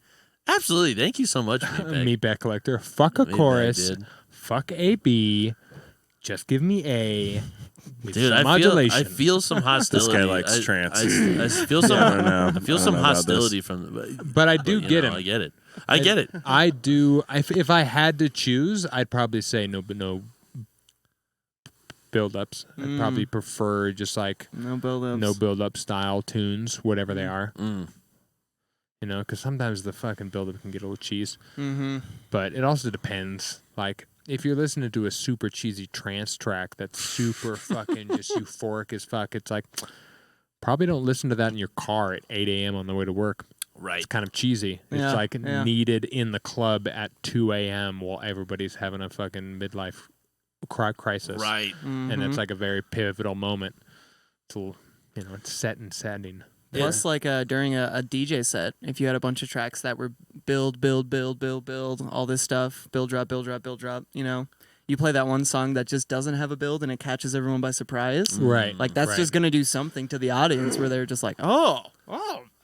Absolutely, thank you so much, MeatBag. MeatBag Collector. Fuck a MeatBag, chorus. dude. Fuck a B. Just give me a. With Dude, some I modulation. feel some hostility. guy likes trance. I feel some. I don't know. I feel I some don't know about this. hostility from. But I do you get know, him. I get it. I get it. I do. If I had to choose, I'd probably say no build-ups. I'd probably prefer just like no build-ups. no build-up style tunes, whatever they are. Mm. You know, because sometimes the fucking build-up can get a little cheese. Mm-hmm. But it also depends. Like, if you're listening to a super cheesy trance track that's super fucking just euphoric as fuck, it's like, probably don't listen to that in your car at 8 a.m. on the way to work. Right. It's kind of cheesy. Yeah, It's like yeah. needed in the club at 2 a.m. while everybody's having a fucking midlife crisis. Right. And it's like a very pivotal moment. So, you know, it's set and setting. Plus, like during a DJ set, if you had a bunch of tracks that were build, all this stuff, build, drop, you know, you play that one song that just doesn't have a build and it catches everyone by surprise. Right. Like, that's right. just going to do something to the audience where they're just like, oh,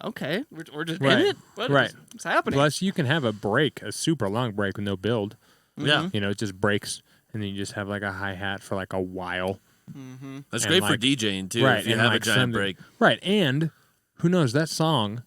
okay, we're just Right. in it? Right. What's happening? Plus, you can have a break, a super long break with no build. Yeah. You know, it just breaks, and then you just have like a hi-hat for like a while. That's And great for like- DJing too. Right. If you and have like a giant something- break. Right. And who knows, that song,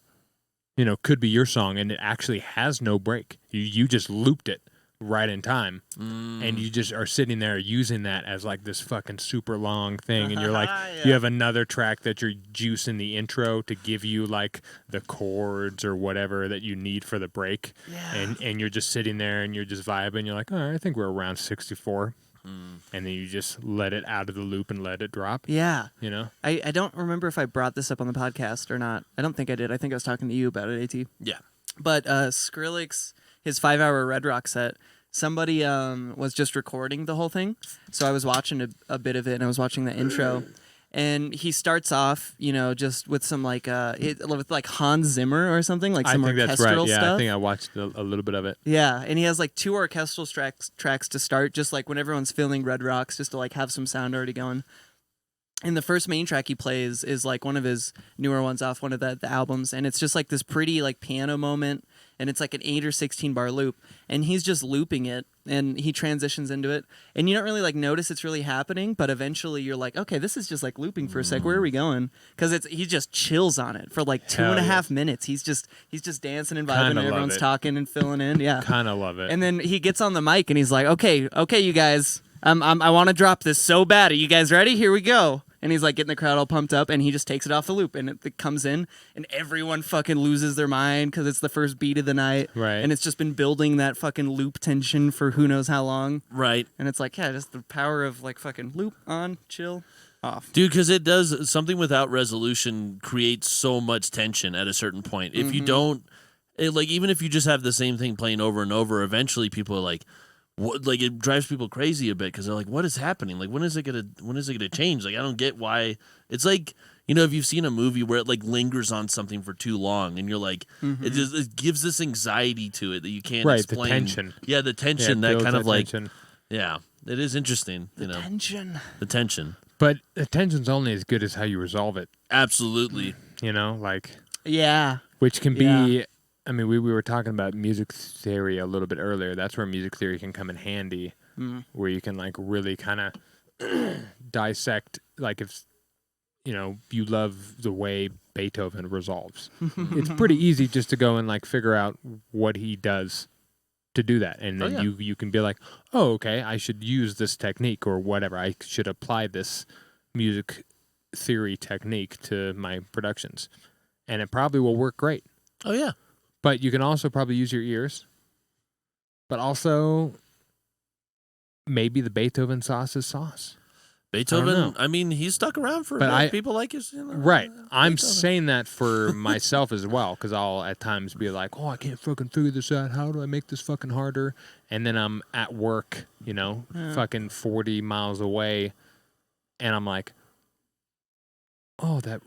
you know, could be your song, and it actually has no break. You just looped it right in time, and you just are sitting there using that as like this fucking super long thing, and you're like, you have another track that you're juicing the intro to give you like the chords or whatever that you need for the break, and you're just sitting there and you're just vibing. You're like, all right, I think we're around 64, and then you just let it out of the loop and let it drop. Yeah. You know, I don't remember if I brought this up on the podcast or not. I don't think I did. I think I was talking to you about it, AT. Yeah. But Skrillex, his 5-hour Red Rock set, somebody was just recording the whole thing. So I was watching a bit of it, and I was watching the intro. And he starts off, just with some with like Hans Zimmer or something, like some I think that's orchestral right. Yeah, stuff. I think I watched a little bit of it. Yeah, and he has like 2 orchestral tracks to start, just like when everyone's feeling Red Rocks, just to like have some sound already going. And the first main track he plays is like one of his newer ones off one of the albums, and it's just like this pretty like piano moment, and it's like an 8 or 16 bar loop, and he's just looping it, and he transitions into it, and you don't really like notice it's really happening, but eventually you're like, okay, this is just like looping for a sec. Where are we going? Because he just chills on it for like 2.5 minutes. He's just dancing and vibing, and everyone's talking and filling in. Yeah, Kind of love it. and then he gets on the mic and he's like, okay, you guys, I want to drop this so bad. Are you guys ready? Here we go. And he's like getting the crowd all pumped up, and he just takes it off the loop, and it comes in, and everyone fucking loses their mind because it's the first beat of the night, Right. And it's just been building that fucking loop tension for who knows how long, Right. and it's like, yeah, just the power of like fucking loop on, chill, off. Dude, because it does something without resolution creates so much tension at a certain point. If you don't, even if you just have the same thing playing over and over, eventually people are like, what? Like it drives people crazy a bit because they're like, what is happening? Like when is it gonna change? Like I don't get why. It's like, if you've seen a movie where it like lingers on something for too long, and you're like, it gives this anxiety to it that you can't explain. The tension. Yeah, the tension Yeah, it that kind builds of like, tension. yeah, it is interesting. Tension. The tension. But the tension's only as good as how you resolve it. Absolutely. Yeah. Which can be, I mean, we were talking about music theory a little bit earlier. That's where music theory can come in handy, where you can like really kind of dissect, like if, you love the way Beethoven resolves. It's pretty easy just to go and like figure out what he does to do that. And then you can be like, oh, okay, I should use this technique or whatever. I should apply this music theory technique to my productions. And it probably will work great. Oh, yeah. But you can also probably use your ears. But also, maybe the Beethoven sauce is sauce. Beethoven, I mean, he's stuck around for a bit. People like his... Right. I'm Beethoven. saying that for myself as well, because I'll at times be like, oh, I can't fucking figure this out. How do I make this fucking harder? And then I'm at work, fucking 40 miles away, and I'm like, oh, that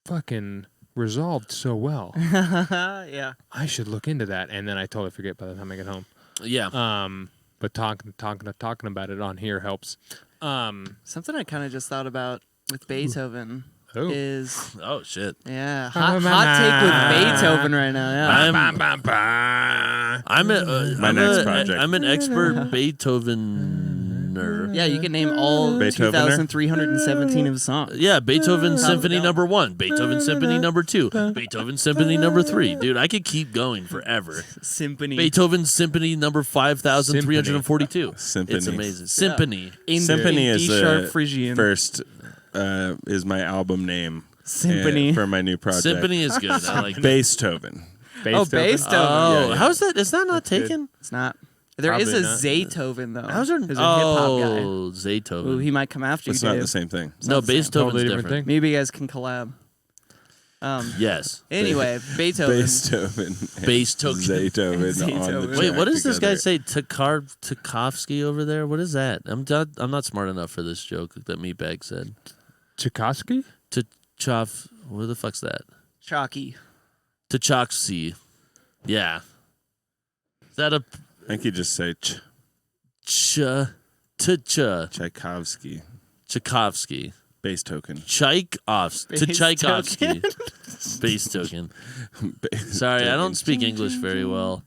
fucking resolved so well. Yeah. I should look into that, and then I totally forget by the time I get home. Yeah. But talking about it on here helps. Something I kind of just thought about with Beethoven is oh, shit. yeah, hot take with Beethoven right now. Yeah. I'm an expert Beethovener. Yeah, you can name all Beethovener? 2,317 of his songs. Yeah, Beethoven Symphony no. number 1, Beethoven Symphony number 2, Beethoven Symphony number 3. Dude, I could keep going forever. Symphony. Beethoven Symphony number 5,342. Symphony. It's amazing. Symphony. Symphony in is D-sharp the Phrygian. first is my album name. Symphony. For my new project. Symphony is good. I like that. Beethoven. Oh, Beethoven. Oh, Yeah. how's that? Is that not taken? It's not. There is Probably a not. Zaytoven, though. How's there? There's a hip-hop guy. Oh, Zaytoven. Ooh, he might come after It's you, not Dave. the same thing. No, not the same. Beethoven's Totally different. different thing. Maybe you guys can collab. Yes. Anyway, Beethoven. Beethoven. Beethoven. Zaytoven. On the Wait, Wait, track what does this guy together. say? Tchaikovsky over there? What is that? I'm not smart enough for this joke that MeatBag said. Tchaikovsky? Tchaikovsky. What the fuck's that? Chalky. Tchaikovsky. Yeah. Is that a I think you just say Tchaikovsky. Tchaikovsky? Bass token. Tchaikovsky. Bass token. Sorry, I don't speak English very well.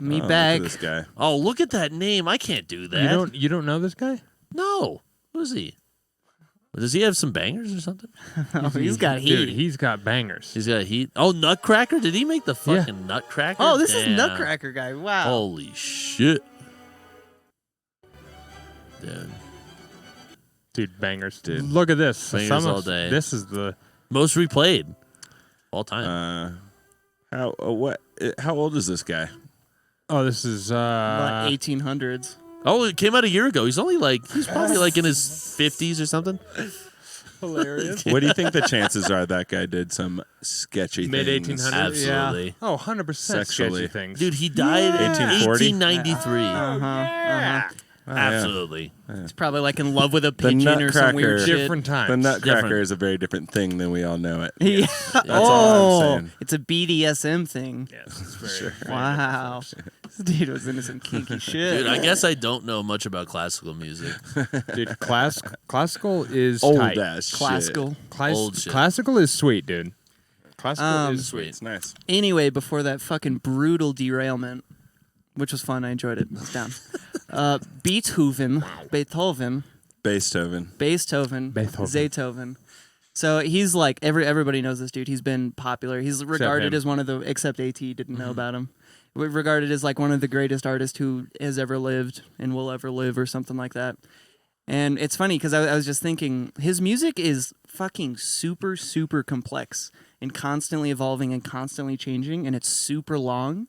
Oh, look at MeatBag. this guy. Oh, look at that name. I can't do that. You don't know this guy? No. Who is he? Does he have some bangers or something? Oh, he's got heat. Dude, he's got bangers. He's got heat. Oh, Nutcracker? Did he make the fucking Nutcracker? Oh, this is Damn. Nutcracker guy. Wow. Holy shit. Dude, bangers. Dude. Look at this. Bangers all day. This is the... Most replayed. All time. How old is this guy? Oh, this is... About 1800s. Oh, it came out a year ago. He's probably like in his 50s or something. Hilarious. What do you think the chances are that guy did some sketchy things? Mid-1800s? Absolutely. Oh, 100% Sexually. sketchy things. Dude, he died in 1840? 1893. Uh-huh. Absolutely. He's probably like in love with a pigeon or some weird Nutcracker. shit. Different times. The Nutcracker Different. is a very different thing than we all know it. Yeah. That's all I'm saying. It's a BDSM thing. Yes, it's very, Wow. This dude was into some kinky shit. Dude, I guess I don't know much about classical music. Dude, classical is Old tight. ass shit. Classical. Old shit. Classical is sweet, dude. Classical is sweet. It's nice. Anyway, before that fucking brutal derailment, which was fun, I enjoyed it. It's down. Beethoven. Beethoven. Zaytoven. So he's like everybody knows this dude. He's been popular. He's regarded him. as one of the except AT didn't know about him. Regarded as like one of the greatest artists who has ever lived and will ever live or something like that. And it's funny because I was just thinking his music is fucking super super complex and constantly evolving and constantly changing, and it's super long.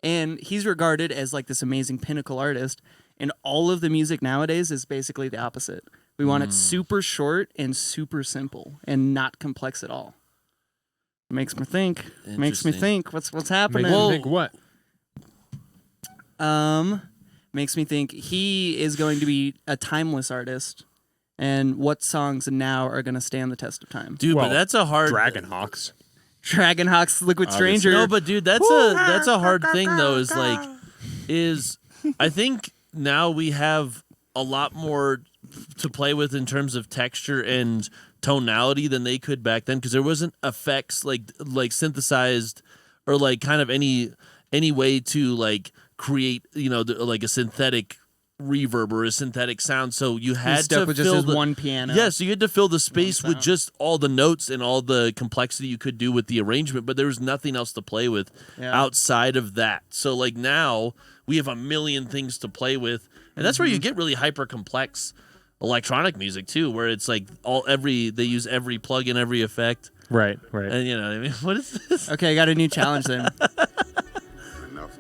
And he's regarded as like this amazing pinnacle artist. And all of the music nowadays is basically the opposite. We want it super short and super simple and not complex at all. Makes me think. Interesting. What's happening? Makes me think what? Makes me think he is going to be a timeless artist, and what songs now are going to stand the test of time. Dude, Well, but that's a hard Dragonhawks. Dragonhawk's Liquid Obviously. Stranger. No, but dude, that's a hard thing though. Is I think now we have a lot more to play with in terms of texture and tonality than they could back then, because there wasn't effects like synthesized or like kind of any way to like create like a synthetic reverb or a synthetic sound. So you had stuck to with fill just his the one piano. Yes, you had to fill the space with sound. just all the notes and all the complexity you could do with the arrangement, but there was nothing else to play with outside of that. So like now we have a million things to play with, and that's where you get really hyper complex electronic music too, where it's like they use every plug-in, every effect, Right. and you know what I mean. What is this? Okay, I got a new challenge then.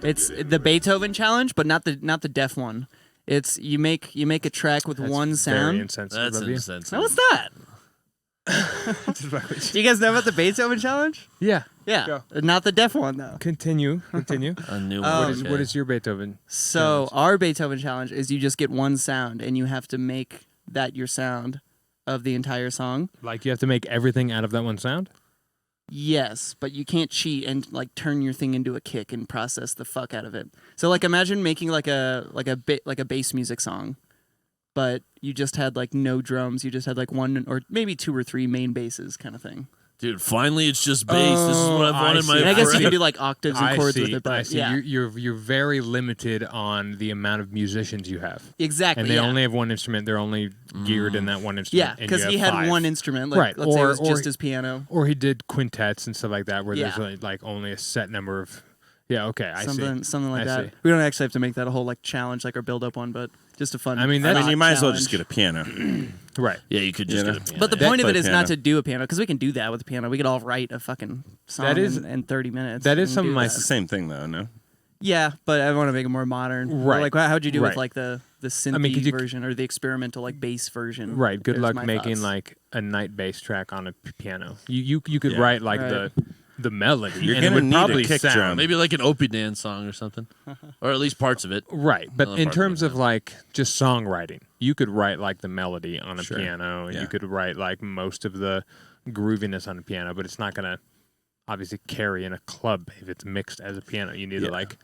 It's the Beethoven challenge, but not the deaf one. It's you make a track with one Very sound. insensitive That's of you. insensitive. Now what's that? Do you guys know about the Beethoven challenge? Yeah. Yeah, Go. not the deaf one though. Continue. A new Oh, one. What is your Beethoven? So our Beethoven challenge is you just get one sound and you have to make that your sound of the entire song. Like you have to make everything out of that one sound? Yes, but you can't cheat and like turn your thing into a kick and process the fuck out of it. So like imagine making like a bass music song, but you just had like no drums. You just had like one or maybe two or three main basses kind of thing. Dude, finally it's just bass. This is what I've I wanted see. my And I guess you forever. can do like octaves and chords with it, but I see. yeah, You're very limited on the amount of musicians you have. exactly. And they yeah. only have one instrument. They're only geared in that one instrument. Yeah, and because you he have had five. one instrument. Like, Right, let's say it or- was or- just his piano. Or he did quintets and stuff like that, where Yeah. there's like only a set number of. Yeah, okay, I see. Something like I that. see. We don't actually have to make that a whole like challenge, like our build up one, but just a fun. I mean, I that's- mean, you might as well just challenge. get a piano. Right. Yeah, you could just You know? get a piano. But the yeah. point of play it is piano. not to do a piano, because we can do that with a piano. We could all write a fucking song That is- in 30 minutes. that is and some of do my- It's the same thing, though, no? Yeah, but I want to make it more modern. Right. Like, how'd you do with Right. like the synthy mean, 'cause you- version or the experimental like bass version? Right. Good There's luck my making thoughts. like a night bass track on a piano. You could Yeah. write like Right. the melody. You're and it gonna would need a probably kick sound drum. Maybe like an Opie dance song or something, or at least parts of it. Right, but Another in part terms of of like just songwriting, you could write like the melody on a Sure. piano, and Yeah. you could write like most of the grooviness on a piano, but it's not gonna obviously carry in a club if it's mixed as a piano. You need Yeah. to like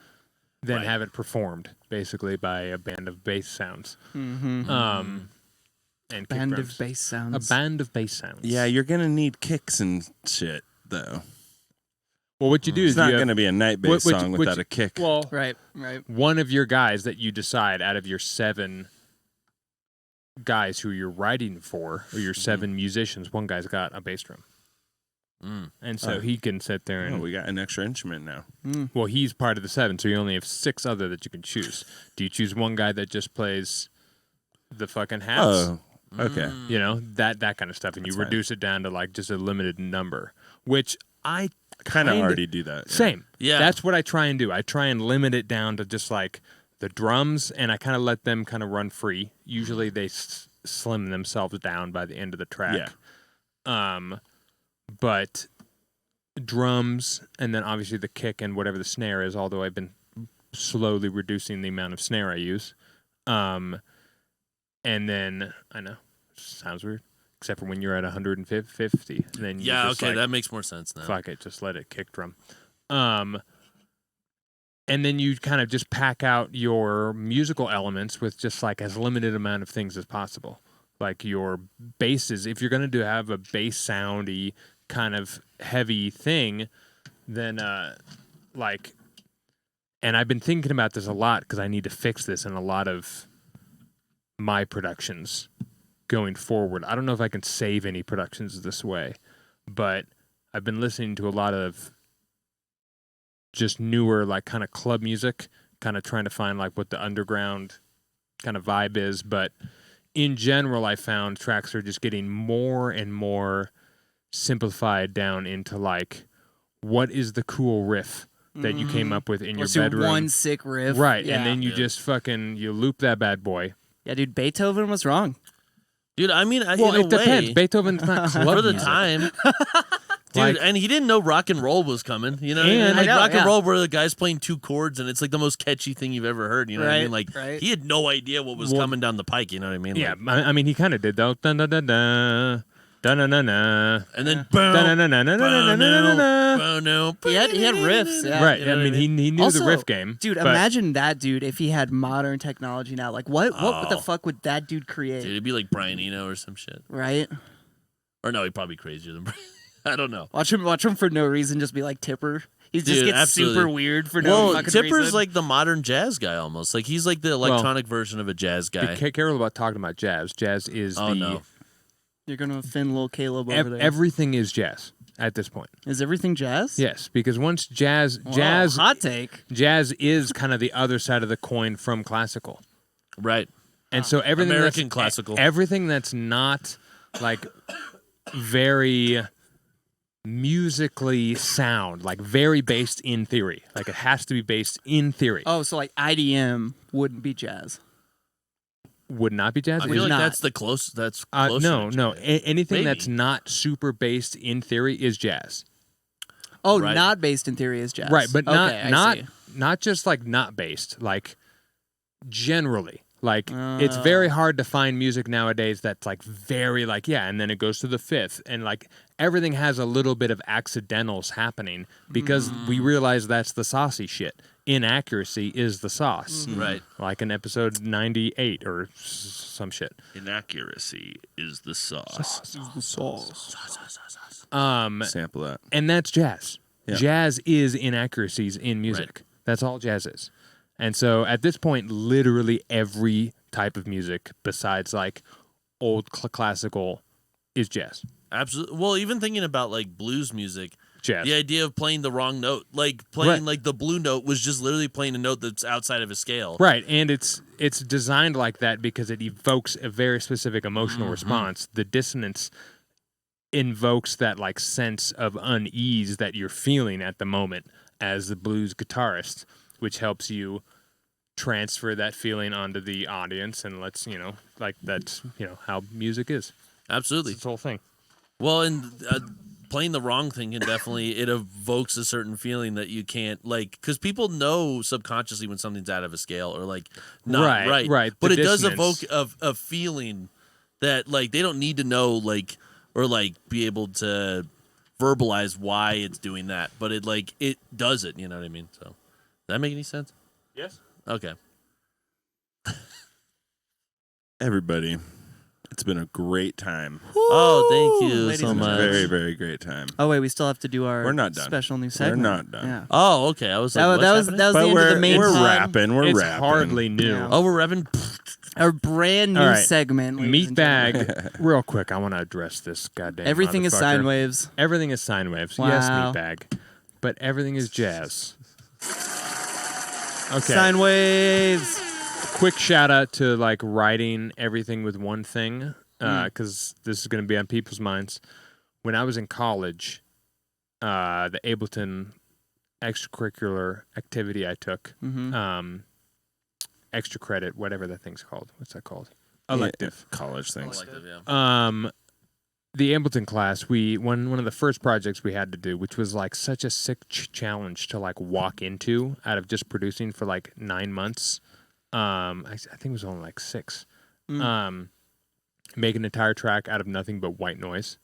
then Right. have it performed basically by a band of bass sounds. Mm-hmm. And kick Band drums. of bass A sounds. band of bass sounds. Yeah, you're going to need kicks and shit, though. Well, what you do It's is not you have- going to be a night bass Which- song which- without a kick. well, Right. one of your guys that you decide out of your 7 guys who you're writing for, or your 7 musicians, one guy's got a bass drum. Mm. And so Oh. he can sit there and, Oh, we got an extra instrument now. well, he's part of the 7, so you only have 6 other that you can choose. Do you choose one guy that just plays the fucking hats? Oh, okay. You know, that kind of stuff, and That's you fine. reduce it down to like just a limited number, which I Kind of kinda- already do that. yeah. Same. Yeah. That's what I try and do. I try and limit it down to just like the drums, and I kind of let them kind of run free. Usually they slim themselves down by the end of the track. Yeah. But drums, and then obviously the kick and whatever the snare is, although I've been slowly reducing the amount of snare I use. And then I know sounds weird, except for when you're at 150, and then you just okay, that makes more sense now. Fuck it, just let it kick drum. And then you kind of just pack out your musical elements with just like as limited amount of things as possible. Like your basses, if you're going to have a bass soundy kind of heavy thing, then like, and I've been thinking about this a lot because I need to fix this in a lot of my productions going forward. I don't know if I can save any productions this way, but I've been listening to a lot of just newer, like kind of club music, kind of trying to find like what the underground kind of vibe is. But in general, I found tracks are just getting more and more simplified down into like, what is the cool riff that you came up with in your bedroom? One sick riff. Right. Yeah. And then you just fucking, you loop that bad boy. Yeah, dude, Beethoven was wrong. Dude, I mean, Well, in it a depends. way, Beethoven's not club for the music. time. Dude, Like- and he didn't know rock and roll was coming. You know what I mean? And- Like I know, rock and yeah. roll where the guy's playing two chords and it's like the most catchy thing you've ever heard. You know what I mean? Like right. he had no idea what was Well, coming down the pike. You know what I mean? Yeah, Like, I mean, he kind of did though. Dun dun dun dun. Dun dun dun dun. and then Dun dun dun dun dun dun dun dun. He had riffs. Yeah. Right. You know I what mean, I he knew Also, the riff game. Dude, but imagine that dude if he had modern technology now. Like, what the Oh. fuck would that dude create? Dude, it'd be like Brian Eno or some shit. Right? Or no, he'd probably be crazier than Brian. I don't know. Watch him for no reason. Just be like Tipper. He just Dude, gets absolutely. super weird for no Well, fucking Tipper's reason. like the modern jazz guy almost. Like he's like the electronic version of a jazz guy. be careful about talking about jazz. Jazz is Oh, no. You're gonna offend little Caleb over there. everything is jazz at this point. Is everything jazz? Yes, because once jazz Whoa, hot take. jazz is kind of the other side of the coin from classical. Right. And so everything American that's, classical. everything that's not like very musically sound, like very based in theory. Like it has to be based in theory. Oh, so like IDM wouldn't be jazz. Would not be jazz. I Is feel it- like not. that's the close. That's closer no, to no. jazz. Anything Maybe. that's not super based in theory is jazz. Oh, Right. not based in theory is jazz. Right, but Okay, I not see. not just like not based, like generally. Like it's very hard to find music nowadays that's like very like and then it goes to the fifth and like everything has a little bit of accidentals happening because we realize that's the saucy shit. Inaccuracy is the sauce. Right. Like in episode 98 or some shit. Inaccuracy is the sauce. Sample that. And that's jazz. Yeah. Jazz is inaccuracies in music. That's all jazz is. And so at this point, literally every type of music besides like old classical is jazz. Absolutely. Well, even thinking about like blues music, Jazz. the idea of playing the wrong note, like playing Right. like the blue note was just literally playing a note that's outside of a scale. Right. And it's designed like that because it evokes a very specific emotional response. The dissonance invokes that like sense of unease that you're feeling at the moment as the blues guitarist, which helps you transfer that feeling onto the audience and lets, like that's, how music is. Absolutely. It's this whole thing. Well, and playing the wrong thing can definitely it evokes a certain feeling that you can't like because people know subconsciously when something's out of a scale or like not Right, right. But The it does dissonance. evoke a feeling that like they don't need to know like or like be able to verbalize why it's doing that, but it does it. You know what I mean? So, does that make any sense? Yes. Okay. Everybody, it's been a great time. Oh, thank you Ladies so and much. Very, very great time. Oh wait, we still have to do our We're not done. special new segment. not done. Yeah. Oh, okay. I was like, That what's was happening? the But end of the main we're pod. rapping. We're It's rapping. hardly new. Yeah. Oh, we're revving. Our brand new All right. segment. ladies and gentlemen. MeatBag, real quick, I want to address this goddamn Everything is motherfucker. sine waves. Everything is sine waves. Yes, Wow. MeatBag. But everything is jazz. Okay. Sine waves. Quick shout out to like writing everything with one thing because this is going to be on people's minds. When I was in college, the Ableton extracurricular activity I took, extra credit, whatever that thing's called. What's that called? Elective. College things. Elective, yeah. The Ableton class, one of the first projects we had to do, which was like such a sick challenge to like walk into out of just producing for like 9 months I think it was only like 6. Mm. Make an entire track out of nothing but white noise.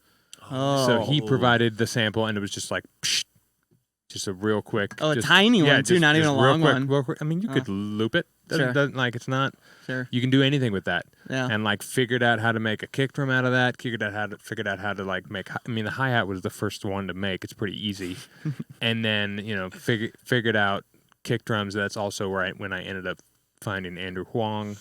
Oh. So he provided the sample, and it was just like, psh, just a real quick. Oh, a just, tiny one too, not even a long real quick, one. Real quick. I mean, you could loop it. Doesn't like it's not. Sure. You can do anything with that. Yeah. And like figured out how to make a kick drum out of that. Figured out how to like make. I mean, the hi-hat was the first one to make. It's pretty easy. And then figured out kick drums. That's also when I ended up finding Andrew Huang.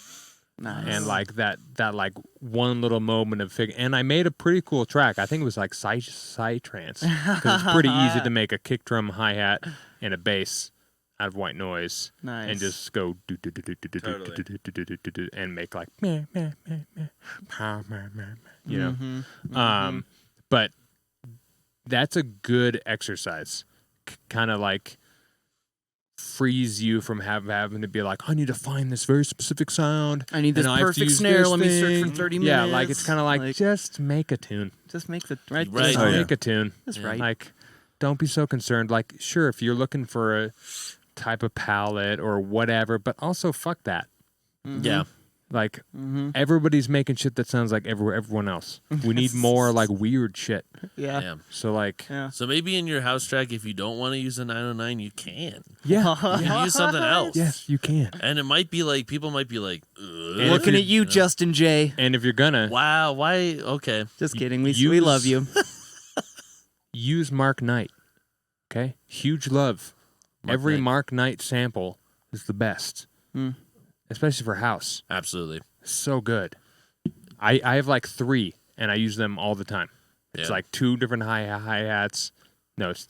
Nice. And like that like one little moment of and I made a pretty cool track. I think it was like psytrance, because it's pretty easy to make a kick drum, hi-hat, and a bass out of white noise. Nice. And just go and make like you know. But that's a good exercise. Kind of like frees you from having to be like, I need to find this very specific sound. I need this and perfect snare. Let me search for 30 minutes. Yeah, like it's kind of like just make a tune. Just make the right. Right. Just make a tune. That's right. Like, don't be so concerned. Like, sure, if you're looking for a type of palette or whatever, but also fuck that. Yeah. Like, everybody's making shit that sounds like everyone else. We need more like weird shit. Yeah. Yeah. So like, Yeah. So maybe in your house track, if you don't want to use a 909, you can. yeah, You can use something else. yes, you can. And it might be like, people might be like, And Looking if at you, Justin J. And if you're gonna wow, why? Okay. Just kidding. We use- love you. use Mark Knight, okay, huge love. Every Knight. Mark Knight sample is the best, especially for house. Absolutely. So good. I have like 3, and I use them all the time. It's Yeah. like 2 different hi-hats. No, it's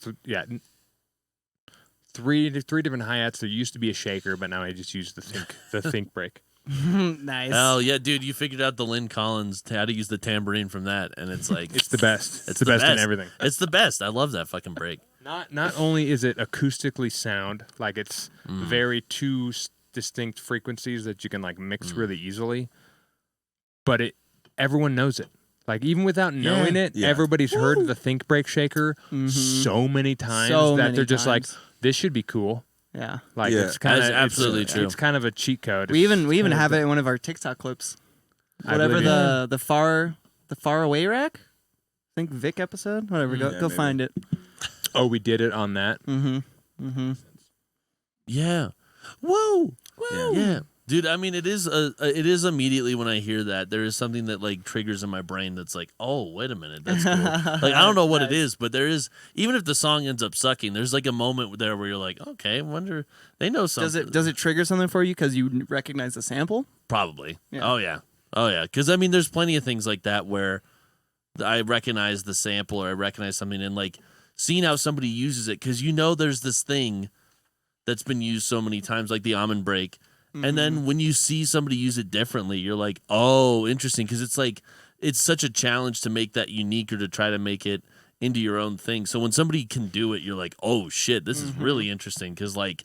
3 different hi-hats. There used to be a shaker, but now I just use the think break. Nice. Oh, yeah, dude, you figured out the Lynn Collins, how to use the tambourine from that, and it's like... It's the best. It's the best in everything. It's the best. I love that fucking break. Not only is it acoustically sound, like it's very 2 distinct frequencies that you can like mix really easily, but everyone knows it. Like even without knowing it, everybody's heard the think break shaker so many times that they're just like, this should be cool. Yeah. Like it's kind That's of absolutely true. It's kind of a cheat code. We even have it in one of our TikTok clips. Whatever believe the far away rack. I think Vic episode. Whatever. Go maybe. find it. Oh, we did it on that. Yeah. Whoa. Yeah. Yeah. Dude, I mean, it is immediately when I hear that, there is something that like triggers in my brain that's like, oh, wait a minute, that's cool. Like I don't know what it is, but there is, even if the song ends up sucking, there's like a moment there where you're like, okay, I wonder, they know something. Does it trigger something for you because you recognize the sample? Probably. Yeah. Oh yeah. Because I mean, there's plenty of things like that where I recognize the sample or I recognize something, and like seeing how somebody uses it, because there's this thing that's been used so many times, like the almond break. And then when you see somebody use it differently, you're like, oh, interesting. Because it's like, it's such a challenge to make that unique or to try to make it into your own thing. So when somebody can do it, you're like, oh, shit, this is really interesting. Because, like,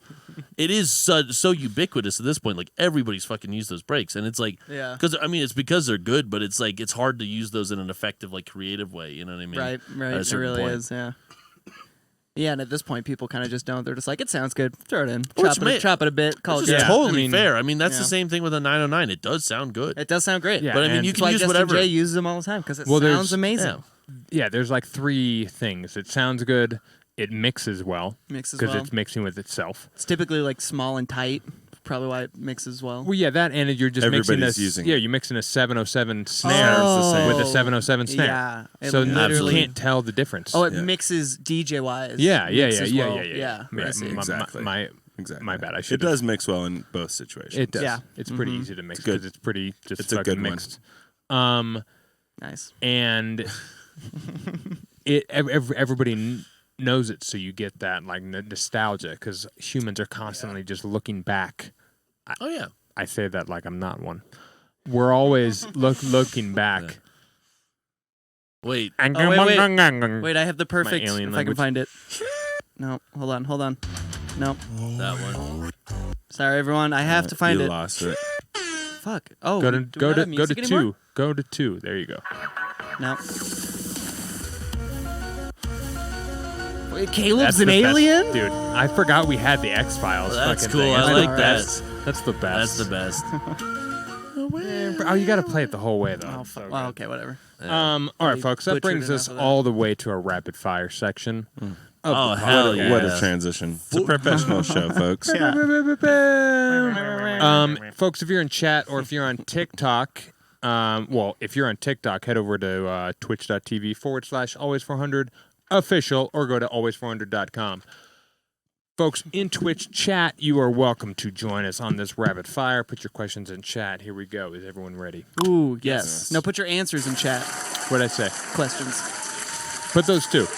it is so ubiquitous at this point. Like, everybody's fucking used those breaks. And it's like, Yeah. because, I mean, it's because they're good, but it's like, it's hard to use those in an effective, like, creative way. You know what I mean? Right. At a It certain really point. is. Yeah. Yeah, and at this point, people kind of just don't. They're just like, it sounds good. Throw it in. Which Chop it a bit. Call it Which good. is totally I mean, fair. I mean, that's yeah. the same thing with a 909. It does sound good. It does sound great. Yeah, But I mean, and- you That's can why use Justin whatever. J uses them all the time because it Well, sounds amazing. Yeah. Yeah, there's like 3 things. It sounds good. It mixes well Mixes because well. it's mixing with itself. It's typically like small and tight. Probably why it mixes well. Well, yeah, that and you're just Everybody's mixing using yeah, it. you're mixing a 707 snare Oh. with a 707 snare. Yeah. It So you literally- can't tell the difference. Oh, it Yeah. mixes DJ wise. yeah. Yeah. Yeah. I see. Exactly. My Exactly. My bad. I It should. does mix well in both situations. It does. Yeah. It's pretty easy to mix It's good. because it's pretty just It's a fucking good one. mixed. Nice. And everybody knows it, so you get that like nostalgia because humans are constantly just looking back. Oh, yeah. I say that like I'm not one. We're always looking back. Wait. Wait, I have the perfect. If alien I can language. find it. No, hold on. No, That one. sorry everyone. I have to find you it. lost it. Fuck. Oh, Go do to we not have two. music anymore? Go to 2. There you go. No. Caleb's That's an the best- alien? dude. I forgot we had the X Files. That's fucking cool. thing. I That's like the that. best. That's the best. That's the best. Oh, you got to play it the whole way though. Oh, It's so well, good. okay, whatever. All right, Probably folks. That butchered brings us enough of that. all the way to our rapid fire section. Oh, hell yeah. What a transition. It's a professional show, folks. Folks, if you're in chat or if you're on TikTok, if you're on TikTok, head over to twitch.tv/always400 official or go to always400.com. Folks, in Twitch chat, you are welcome to join us on this rapid fire. Put your questions in chat. Here we go. Is everyone ready? Ooh, yes. No, put your answers in chat. What'd I say? Questions. Put those two.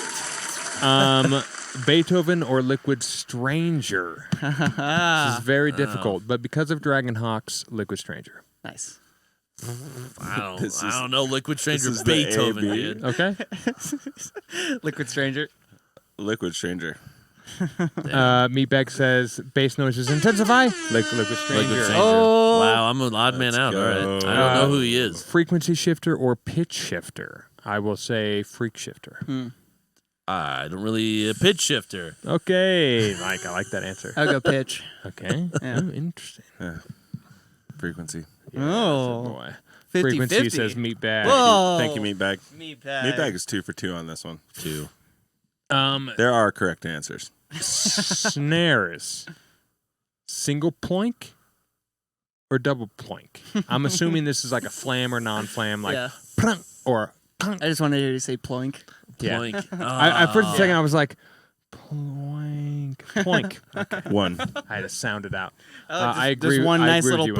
Beethoven or Liquid Stranger? This is very difficult, but because of Dragonhawk's Liquid Stranger. Nice. I don't know. Liquid Stranger is the Beethoven, A, B. dude. Okay. Liquid Stranger. Liquid Stranger. Meatbag says bass noises intensify. Liquid Stranger. Liquid Stranger. Oh. Wow, I'm an odd man out. go. All right. I don't know who he is. Frequency shifter or pitch shifter? I will say freak shifter. I don't really pitch shifter. Okay, Mike, I like that answer. I'll go pitch. Okay. Yeah. Oh, interesting. Frequency. Oh. Boy. 50-50. Frequency says meatbag. Whoa. Thank you, Meatbag. Meatbag. Meatbag is 2 for 2 on this one. 2. There are correct answers. Snares. Single ploink or double ploink? I'm assuming this is like a flam or non-flam, like Yeah. plunk or plunk. I just wanted you to say ploink. Yeah. Ploink. I for a second I was like, ploink, ploink. Okay. 1. I had to sound it out. just- I agree. just one I nice agree with little you.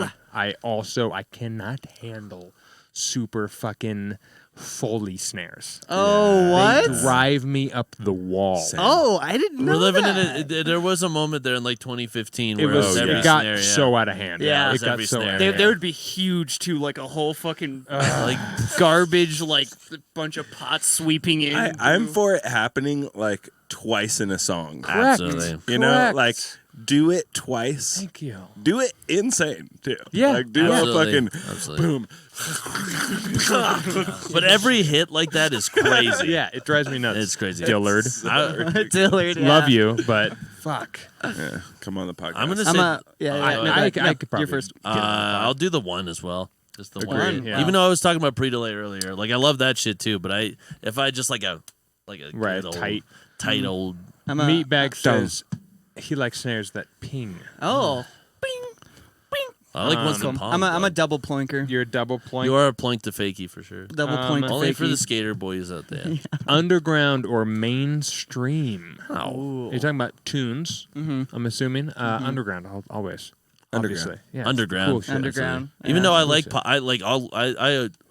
blah. I cannot handle super fucking Foley snares. Oh, what? They drive me up the wall. Same. Oh, I didn't know We're living that. in it. There was a moment there in like 2015 It where was. every It got snare, yeah. so out of hand. Yeah. It it was got every so snare. out of They, hand. they would be huge too, like a whole fucking like garbage, like bunch of pots sweeping in. I'm for it happening like twice in a song. Correct. Absolutely. You know, Correct. like do it twice. Thank you. Do it insane too. Yeah, Like do a Absolutely. fucking Absolutely. boom. But every hit like that is crazy. Yeah, it drives me nuts. It's crazy. Dillard. Dillard, yeah. Love you, but fuck. Yeah, come on the podcast. I'm gonna I'm say a yeah. I- yeah, no, I go ahead. could No, probably you're first. get on the pod. I'll do the 1 as well. Just the Agreed, 1. yeah. Even though I was talking about pre-delay earlier, like I love that shit too. But if I just like a Right, good old, tight. old. I'm a Meatbag says he likes snares that ping. oh. I like ones that Cool. pong. I'm a though. double ploinker. You're a double point. You are a plink to fakie for sure. Double ploink to Only for the fakie. skater boys out there. Underground or mainstream? Oh. You're talking about tunes, I'm assuming. Underground, always. Underground. Obviously. Yeah, it's Underground. cool shit. Underground. Even Yeah. though I like I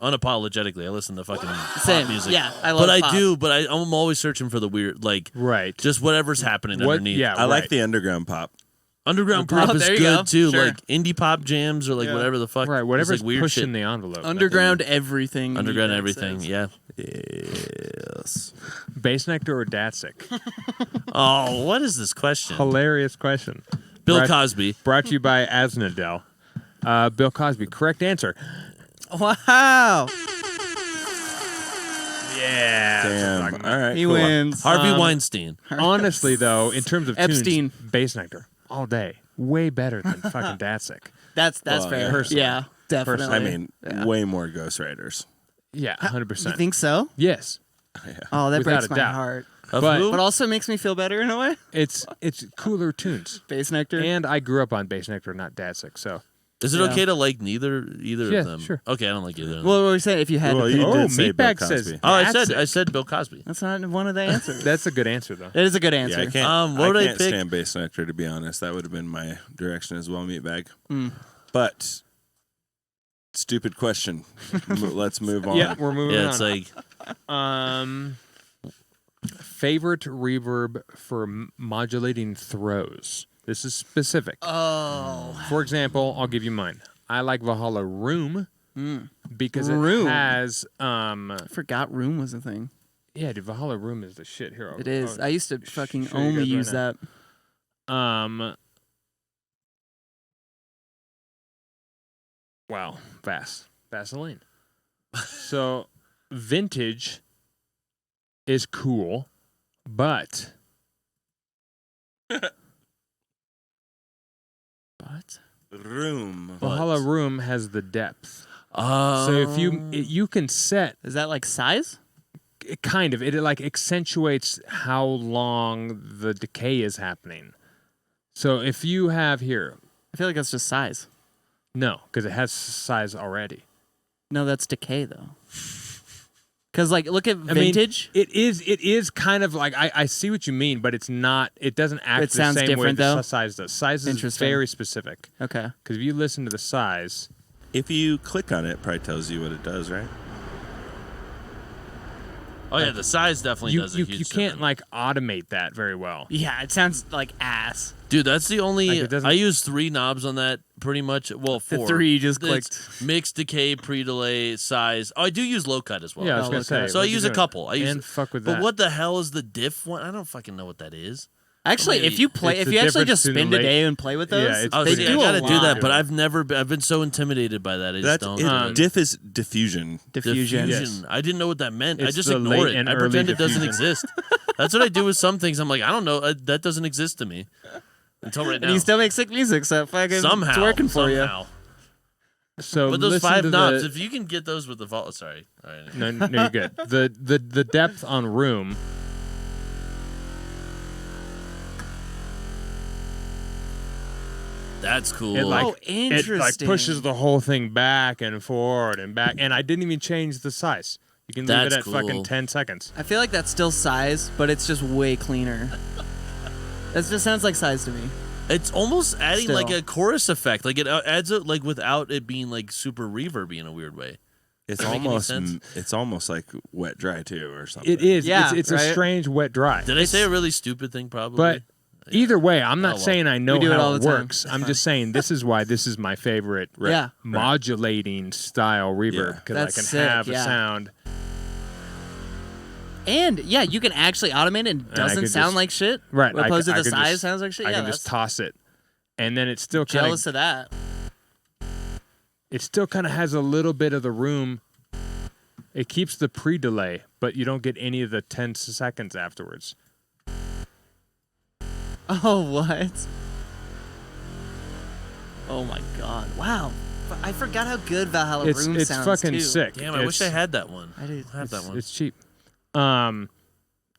unapologetically I listen to fucking Same. pop music. Yeah, I love But pop. I do. But I'm always searching for the weird, like Right. just whatever's happening What? underneath. Yeah, I like right. the underground pop. Underground Oh, pop is there you good go. too, Sure. like indie pop jams or like Yeah. whatever the fuck. Right, It's, whatever's like weird pushing shit. the envelope. Underground everything. Underground Meatbag everything. says. Yeah. Yes. Bass Nectar or Datsik? Oh, what is this question? Hilarious question. Bill Right. Cosby. Brought to you by Aznadel. Bill Cosby. Correct answer. Wow. Yeah. Damn. All right. He cool. wins. Harvey Weinstein. Honestly, though, in terms of Epstein. tunes, Bass Nectar all day. Way better than fucking Datsik. That's Well, fair. personally. Yeah, definitely. I mean, way more ghostwriters. Yeah, 100%. you think so? Yes. Oh, that Without breaks a my doubt. heart. Of But- who? But also makes me feel better in a way. It's cooler tunes. Bass Nectar. And I grew up on Bass Nectar, not Datsik, so. Is it Yeah. okay to like either Yeah, of them? sure. Okay, I don't like either of them. What were we saying? If you had Well, to you pick, Oh, did say Bill Meatbag says. Cosby. oh, I Datsik. said Bill Cosby. that's not one of the answers. That's a good answer, though. It is a good Yeah, answer. I can't. what would I can't pick? stand bass nectar to be honest. That would have been my direction as well, Meatbag. Mm. But stupid question. Let's move on. Yeah, we're moving Yeah, on. it's like Favorite reverb for modulating throws. This is specific. Oh. For example, I'll give you mine. I like Valhalla Room because Room. it has I forgot room was a thing. yeah, dude, Valhalla Room is the shit here. It is. I used to fucking show you only guys right use now. that. Wow, Vaseline. So vintage is cool, but But Room. Valhalla Room has the depth. Oh. So if you can set is that like size? it kind of it like accentuates how long the decay is happening. So if you have here, I feel like that's just size. no, because it has size already. No, that's decay though. Because like, look at vintage. I mean, it is kind of like I see what you mean, but it's not. It doesn't act It the sounds same way different, the though? size does. Size is Interesting. very specific. Okay. Because if you listen to the size, If you click on it, it probably tells you what it does, right? Oh yeah, the size definitely you does a you, huge you can't difference. like automate that very well. Yeah, it sounds like ass. Dude, that's the only. Like, it doesn't- I use 3 knobs on that pretty much. Well, 4. The 3 you just It's clicked. mix, decay, pre-delay, size. Oh, I do use low cut as well. Yeah, I was Oh, gonna okay. say. So I what you use a doing? couple. I use and fuck with But that. what the hell is the diff one? I don't fucking know what that is. Actually, Maybe if you play, it's if the you actually difference just between spend the a day and play with those, Yeah, it's Oh, they see, do I gotta a do lot. that, but I've been so intimidated by that. I just don't. Diff is diffusion. Diffusion. Yes. I didn't know what that meant. I It's just the ignore late it. and I early pretend it doesn't diffusion. exist. That's what I do with some things. I'm like, I don't know. That doesn't exist to me until right now. And you still make sick music, so fucking somehow it's working for somehow. So But those listen 5 to knobs, the- if you can get those with the vault, sorry. All right. no, you're good. The depth on Room. That's cool. It like Oh, it like interesting. pushes the whole thing back and forward and back, and I didn't even change the size. You can leave That's it at fucking cool. 10 seconds. I feel like that's still size, but it's just way cleaner. That just sounds like size to me. It's almost adding Still. like a chorus effect. Like it adds it like without it being like super reverby in a weird way. It's Does that make any almost sense? it's almost like wet dry too or something. It is. Yeah, it's right? a strange wet dry. Did I say a really stupid thing? Probably. But either way, I'm not well. saying I know We do it how all it the time. works. It's I'm fine. just saying this is why this is my favorite Yeah. modulating style reverb because I That's can sick, have yeah. a sound. And yeah, you can actually automate it and I doesn't could sound just- like shit. Right. Opposed to I the could size just- sounds like shit. I Yeah, can that's just toss it, and then it still kind jealous of of that. has a little bit of the room. It keeps the pre-delay, but you don't get any of the 10 seconds afterwards. Oh, what? Oh my god! Wow, I forgot how good Valhalla It's Room sounds fucking too. sick. damn, I wish I had that one. I do. I have that one. It's cheap.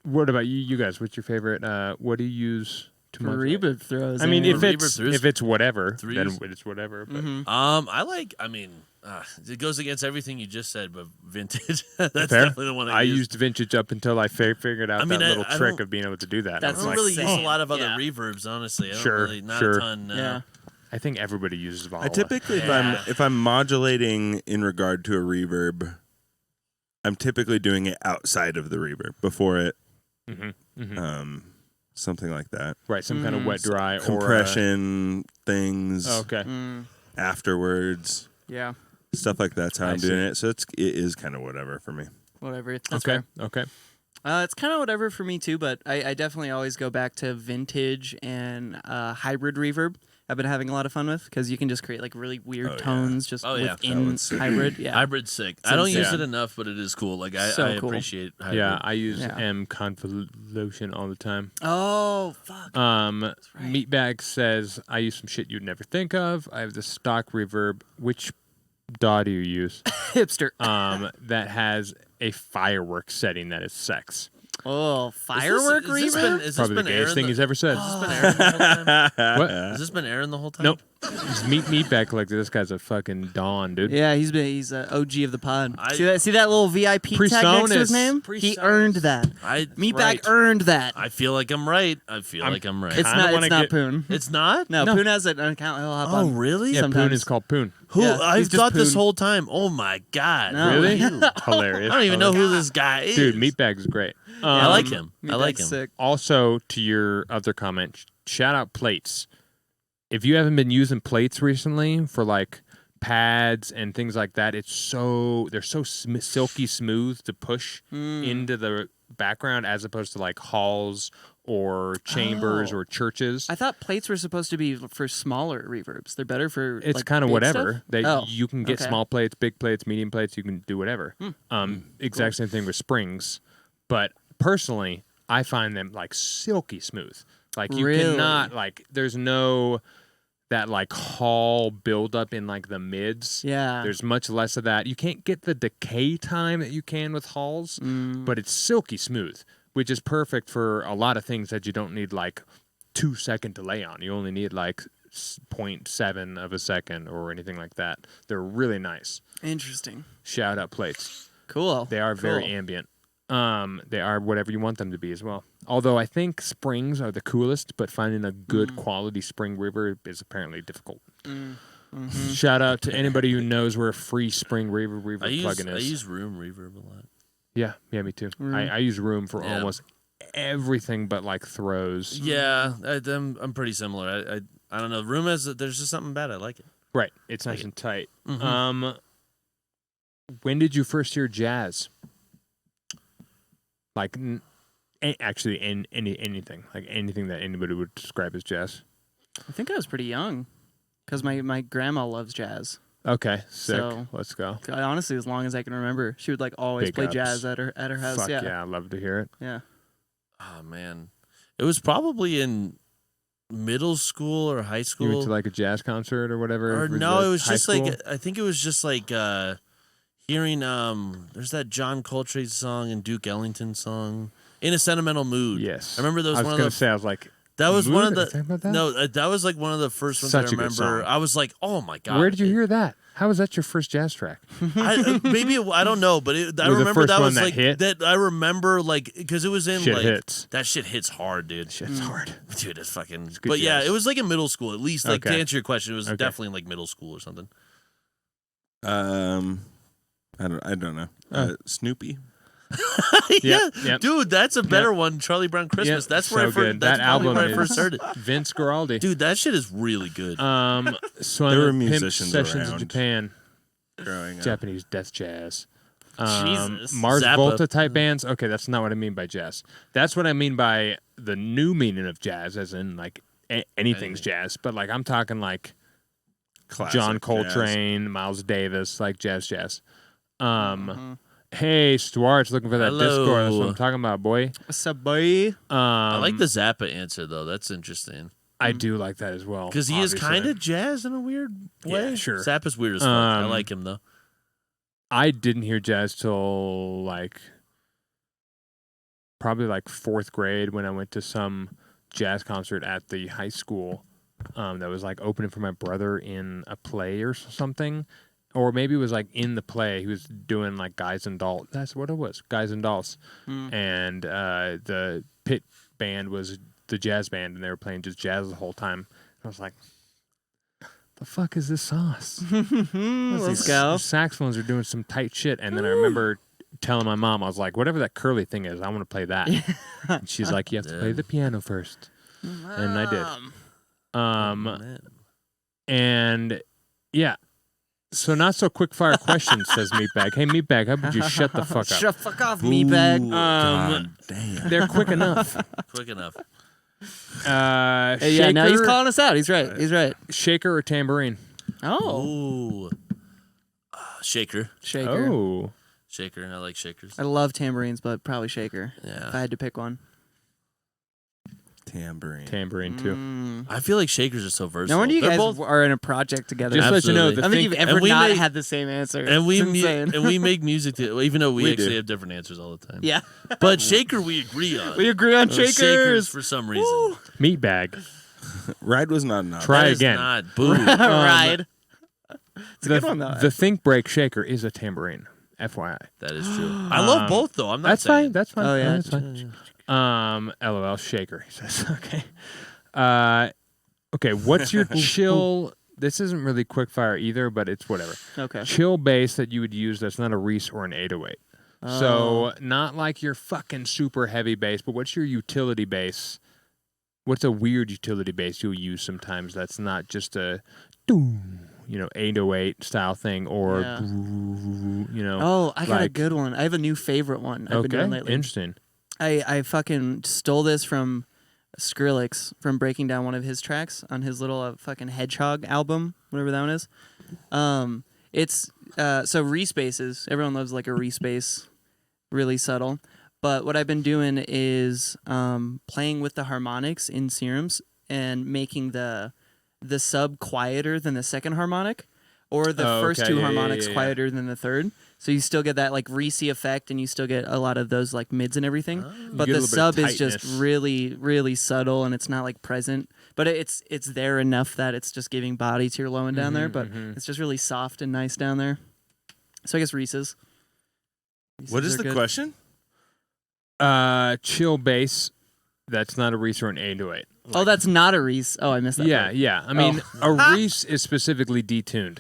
What about you guys? What's your favorite? What do you use to For modulate? reverb throws. I mean, in. if Reverb it's whatever, Threes. then it's whatever. But I like. I mean, it goes against everything you just said, but vintage. That's fair. definitely the one I used vintage up until I figured out I mean, that I- little I trick don't- of being able to do that. I I That's was don't like, really use a insane. lot of other Yeah. reverbs, honestly. I don't Sure, really, not sure. a ton. No. yeah. I think everybody uses Valhalla. I typically Yeah. if I'm modulating in regard to a reverb, I'm typically doing it outside of the reverb before it. Something like that. right, some kind of wet dry Compression things or okay. afterwards. Yeah. Stuff like that's how I I'm doing see. it. So it is kind of whatever for me. Whatever. That's Okay. fair. Okay. It's kind of whatever for me too, but I definitely always go back to vintage and hybrid reverb. I've been having a lot of fun with because you can just create like really weird tones just Oh, yeah. within That one's sick. hybrid. Yeah. Hybrid's sick. I don't use insane. it enough, but it is cool. Like I So cool. appreciate hybrid. Yeah, I use Yeah. M convolution all the time. Oh fuck. right. Meatbag says I use some shit you'd never think of. I have the stock reverb. Which DAW do you use? Hipster. That has a fireworks setting that is sex. Oh, firework Is this reverb. been, is this Probably the been gayest airing thing he's ever said. Has this been airing the whole time? What? Has this been airing the whole time? Nope. It's MeatBag Collects. This guy's a fucking Don, dude. Yeah, he's an OG of the pod. I- see that little VIP tag next to his Presonus. name? He earned that. Meatbag right. earned that. I feel like I'm right. I feel like I'm right. It's kinda not. wanna It's not get- Poon. It's not? No, No. Poon has an account. He'll hop Oh, on. really? Yeah, Poon sometimes. is called Poon. Who? Yeah, I've he's just thought this Poon. whole time. Oh my god. No. Really? Who? Hilarious. I don't even know who this guy is. Dude, Meatbag is great. I like him. I like Meatbag's him. Sick. Also, to your other comment, shout out plates. If you haven't been using plates recently for like pads and things like that, they're so silky smooth to push into the background as opposed to like halls or chambers or churches. I thought plates were supposed to be for smaller reverbs. They're better for. It's like, kind of big whatever. stuff? You can get okay. small plates, big plates, medium plates. You can do whatever. Exact same thing with springs. But personally, I find them like silky smooth. Like you Really? cannot like. There's no that like hall buildup in like the mids. Yeah. There's much less of that. You can't get the decay time that you can with halls, but it's silky smooth, which is perfect for a lot of things that you don't need like 2-second delay on. You only need like 0.7 of a second or anything like that. They're really nice. Interesting. Shout out plates. Cool. They are very Cool. ambient. They are whatever you want them to be as well. Although I think springs are the coolest, but finding a good quality spring reverb is apparently difficult. Shout out to anybody who knows where a free spring reverb plugin is. I use room reverb a lot. Yeah, me too. I use Room for almost everything but like throws. Yeah, I'm pretty similar. I don't know. Room has there's just something bad. I like it. Right, it's nice and tight. When did you first hear jazz? Like, actually, anything like anything that anybody would describe as jazz. I think I was pretty young, because my grandma loves jazz. Okay, sick. So- Let's go. Honestly, as long as I can remember, she would like always Big play ups. jazz at her house. Fuck yeah. yeah, I'd love to hear it. Yeah. Oh man, it was probably in middle school or high school. You went to like a jazz concert or whatever? Or Was no, that it was high just school? like I think it was just like hearing there's that John Coltrane song and Duke Ellington song, In a Sentimental Mood. Yes. I remember those I was one gonna of the say, I was like, that was Mood? one of Are you talking the about that? no that was like one of the first ones Such I a good remember. song. I was like, oh my god, where did you hear that? How was that your first jazz track? Maybe I don't know, but I Was the remember first that one was that like hit? that. I remember like because it was in Shit like hits. that shit hits hard, dude. Shit's hard. Dude, it's fucking. good But yeah, jazz. it was like in middle school at least. Like Okay. to answer your question, it was Okay. definitely in like middle school or something. I don't know. Snoopy. Yep. Dude, that's a better one. Charlie Brown Christmas. Yep, That's where so I first. good. That's That probably album where I is- first heard it. Vince Guaraldi. Dude, that shit is really good. So There were Pimp musicians Sessions around. in Japan, Growing up. Japanese death jazz. Jesus. Mars Zappa. Volta type bands. Okay, that's not what I mean by jazz. That's what I mean by the new meaning of jazz, as in like anything's jazz. But like I'm talking like Classic John jazz. Coltrane, Miles Davis, like jazz. Hey, Stuart's looking for that Hello. Discord. That's what I'm talking about, boy. What's up, boy? I like the Zappa answer though. That's interesting I do like that as well. because he is obviously. kind of jazz in a weird way. Yeah, sure. Zappa's weird as fuck. I Um, like him though. I didn't hear jazz till like probably like 4th grade when I went to some jazz concert at the high school that was like opening for my brother in a play or something. Or maybe it was like in the play. He was doing like Guys and Dolls. That's what it was, Guys and Dolls. And the pit band was the jazz band, and they were playing just jazz the whole time. And I was like, the fuck is this sauce? Let's go. The saxophones are doing some tight shit. And then I remember telling my mom, I was like, whatever that curly thing is, I want to play that. And she's like, you have to play the piano first. And I did. Man. And yeah. So not so quick fire questions, says Meatbag. Hey Meatbag, how about you shut the fuck up? Shut the fuck off, meatbag. God damn. They're quick enough. Quick enough. Hey, yeah, now he's shaker, calling us out. He's right. He's right. shaker or tambourine? Oh, Ooh. Shaker. shaker. Oh. Shaker. I like shakers. I love tambourines, but probably shaker. If I Yeah. had to pick one. Tambourine. Tambourine too. I feel like shakers are so versatile. No wonder you They're guys both, are in a project together. Just to let you know, Absolutely. the I don't think think, you've ever and we not make- had the same answer. and we It's insane. and we make music to, even though we We actually do. have different answers all the time. Yeah, But shaker we agree on. we agree on Shakers shakers. for some reason. Meatbag. Ride was not enough. Try That is again. not boo. Ride. It's a The, good one though. the think break shaker is a tambourine. FYI. That is true. I love both though. I'm not That's saying. fine. That's fine. Oh, yeah. That's fine. LOL shaker. He says. Okay. Okay. What's your chill? This isn't really quick fire either, but it's whatever. Okay. Chill bass that you would use that's not a Reese or an 808. So not like your fucking super heavy bass, but what's your utility bass? What's a weird utility bass you'll use sometimes that's not just a, 808 style thing or, Yeah. you know. Oh, I got a like- good one. I have a new favorite one I've been doing Okay, lately. interesting. I fucking stole this from Skrillex from breaking down one of his tracks on his little fucking Hedgehog album, whatever that one is. It's so Reese basses. Everyone loves like a Reese bass, really subtle. But what I've been doing is playing with the harmonics in serums and making the sub quieter than the second harmonic, or the first two harmonics quieter than the third. So you still get that like Reeces effect, and you still get a lot of those like mids and everything. But the sub is just really, really subtle, and it's not like present. But it's there enough that it's just giving body to your low end down there. But it's just really soft and nice down there. So I guess Reeces. What is the question? Chill bass. That's not a Reese or an 808. Oh, that's not a Reese. Oh, I missed that. Yeah, part. yeah. I mean, a Reese is specifically detuned.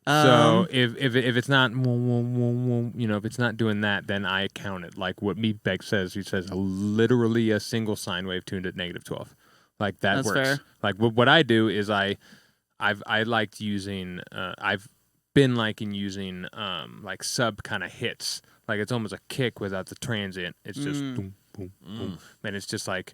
So if it's not, if it's not doing that, then I count it. Like what MeatBag says, he says literally a single sine wave tuned at -12. Like that That's works. fair. Like what I do is I've been liking using like sub kind of hits. Like it's almost a kick without the transient. It's just boom, boom, boom, and it's just like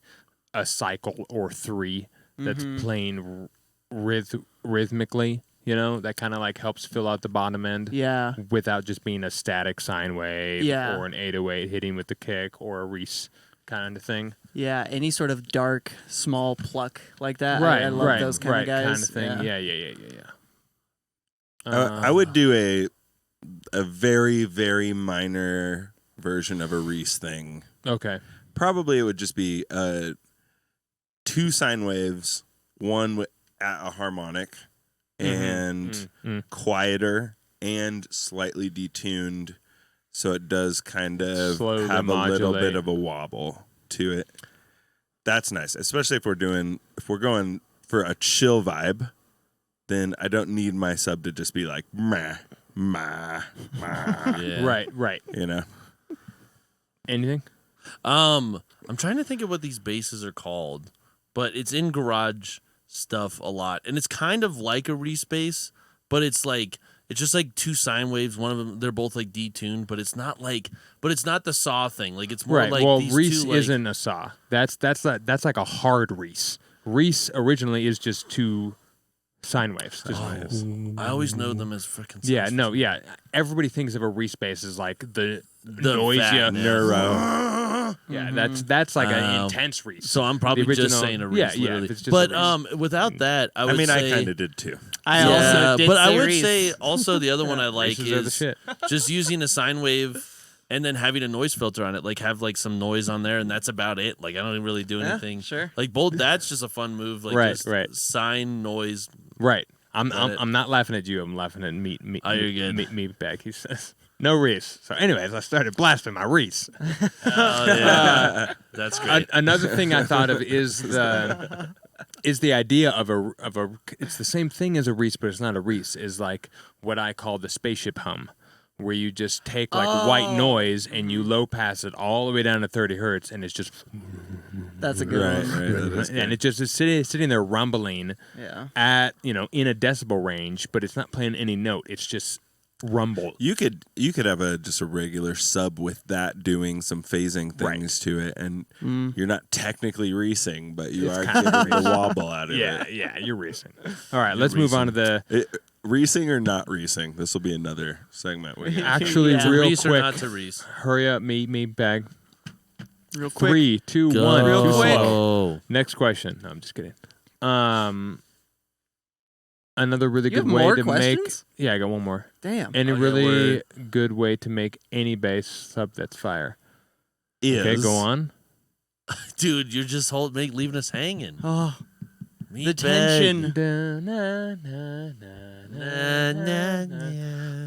a cycle or 3 that's playing rhythmically. You know, that kind of like helps fill out the bottom end. Yeah. Without just being a static sine wave or an 808 hitting with the kick or a Reese kind of thing. Yeah, any sort of dark, small pluck like that. Right, I love those kind of guys. Kind of thing. Yeah. I would do a very, very minor version of a Reese thing. Okay. Probably it would just be 2 sine waves, one at a harmonic, and quieter and slightly detuned, so it does kind of slowly have modulate. a little bit of a wobble to it. That's nice, especially if we're going for a chill vibe. Then I don't need my sub to just be like meh, meh, meh. Yeah. Right. You know. Anything? I'm trying to think of what these basses are called, but it's in garage stuff a lot, and it's kind of like a Reese bass, but it's just like 2 sine waves. One of them, they're both like detuned, but it's not the saw thing. Like it's more Right. like Well, these Reese two, like, isn't a saw. That's like a hard Reese. Reese originally is just 2 sine waves. Just I always know them as freaking. Yeah. Everybody thinks of a Reese bass as like the noisy neuro. Yeah, that's like an intense Reese. So I'm probably just saying a Reese. Yeah. literally. If it's just but a Reese. Without that, I would say. I kind of did too. I also did but say I would Reese. say also the other one I like Reeses are the is shit. just using a sine wave and then having a noise filter on it, like have like some noise on there, and that's about it. Like I don't really do anything. Sure. Like both, that's just a fun move. Like Right, just right. sine noise. Right. I'm not laughing at you. I'm laughing at MeatBag. He says no Reese. So, anyways, I started blasting my Reese. Oh yeah, that's great. Another thing I thought of is the idea of a. It's the same thing as a Reese, but it's not a Reese. Is like what I call the spaceship hum, where you just take like white noise and you low pass it all the way down to 30 hertz, and it's just. That's a good one. Right. And it just is sitting there rumbling Yeah. at in a decibel range, but it's not playing any note. It's just rumble. You could have just a regular sub with that doing some phasing things to it, and you're not technically Reesing, but you are getting the wobble out of it. Yeah, you're racing. All right, let's move on to the Reesing or not Reesing? This will be another segment. actually real Reese quick. or not to Reese? Hurry up, MeatBag. Real quick. 3, 2, Go. 1. Real too quick. slow. Next question. No, I'm just kidding. Another really You have good way more to questions? make. Yeah, I got one more. Damn. And a Okay, really good way to make any bass sub that's fire. Okay, go on. Dude, you're just leaving us hanging. Oh, Me the bag. tension.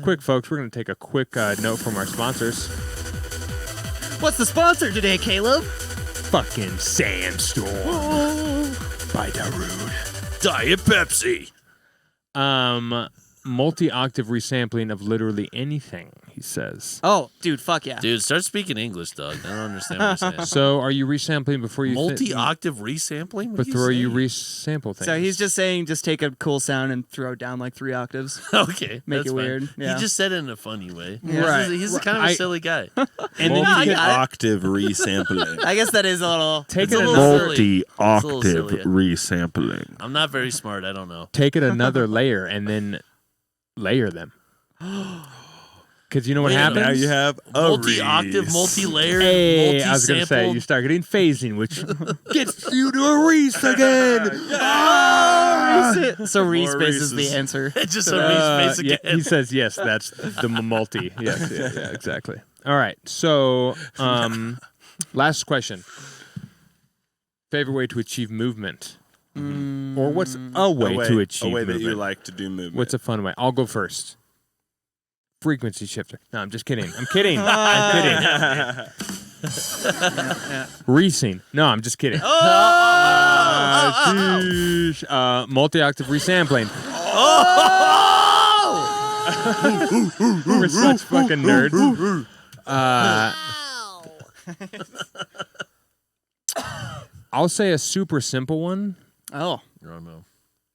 Quick, folks, we're going to take a quick note from our sponsors. What's the sponsor today, Caleb? Fucking Sandstorm by Darude. Diet Pepsi. Multi-octave resampling of literally anything, he says. Oh, dude, fuck yeah. Dude, start speaking English, Doug. I don't understand what you're saying. So, are you resampling before you Multi-octave resampling? What before you saying? resample things? So he's just saying, just take a cool sound and throw it down like 3 octaves. Okay, Make that's it fine. weird, yeah. He just said it in a funny way. Yeah. Right. He's kind of a silly guy. and then I you got it. Octave resampling. I guess that is a little. take It's it a little another silly. It's a little Multi-octave silly. resampling. I'm not very smart. I don't know. take it another layer and then layer them. Because you know what Wait a happens? minute. Now you have a multi-octave, Reese. multi-layered, Hey, I was gonna say multi-sampled. you start getting phasing, which gets you to a Reese again. So Reese More Base is the Reeses. answer. It's just a Reese base Yeah, again. he says yes. That's the multi. Yes, yeah, exactly. All right. So, last question. Favorite way to achieve movement, or what's a way to achieve a way movement? that you like to do movement. What's a fun way? I'll go first. Frequency shifter. No, I'm just kidding. I'm kidding. I'm kidding. Reesing. No, I'm just kidding. Sheesh. Multi-octave resampling. We're such fucking nerds. I'll say a super simple one. Oh, I don't know.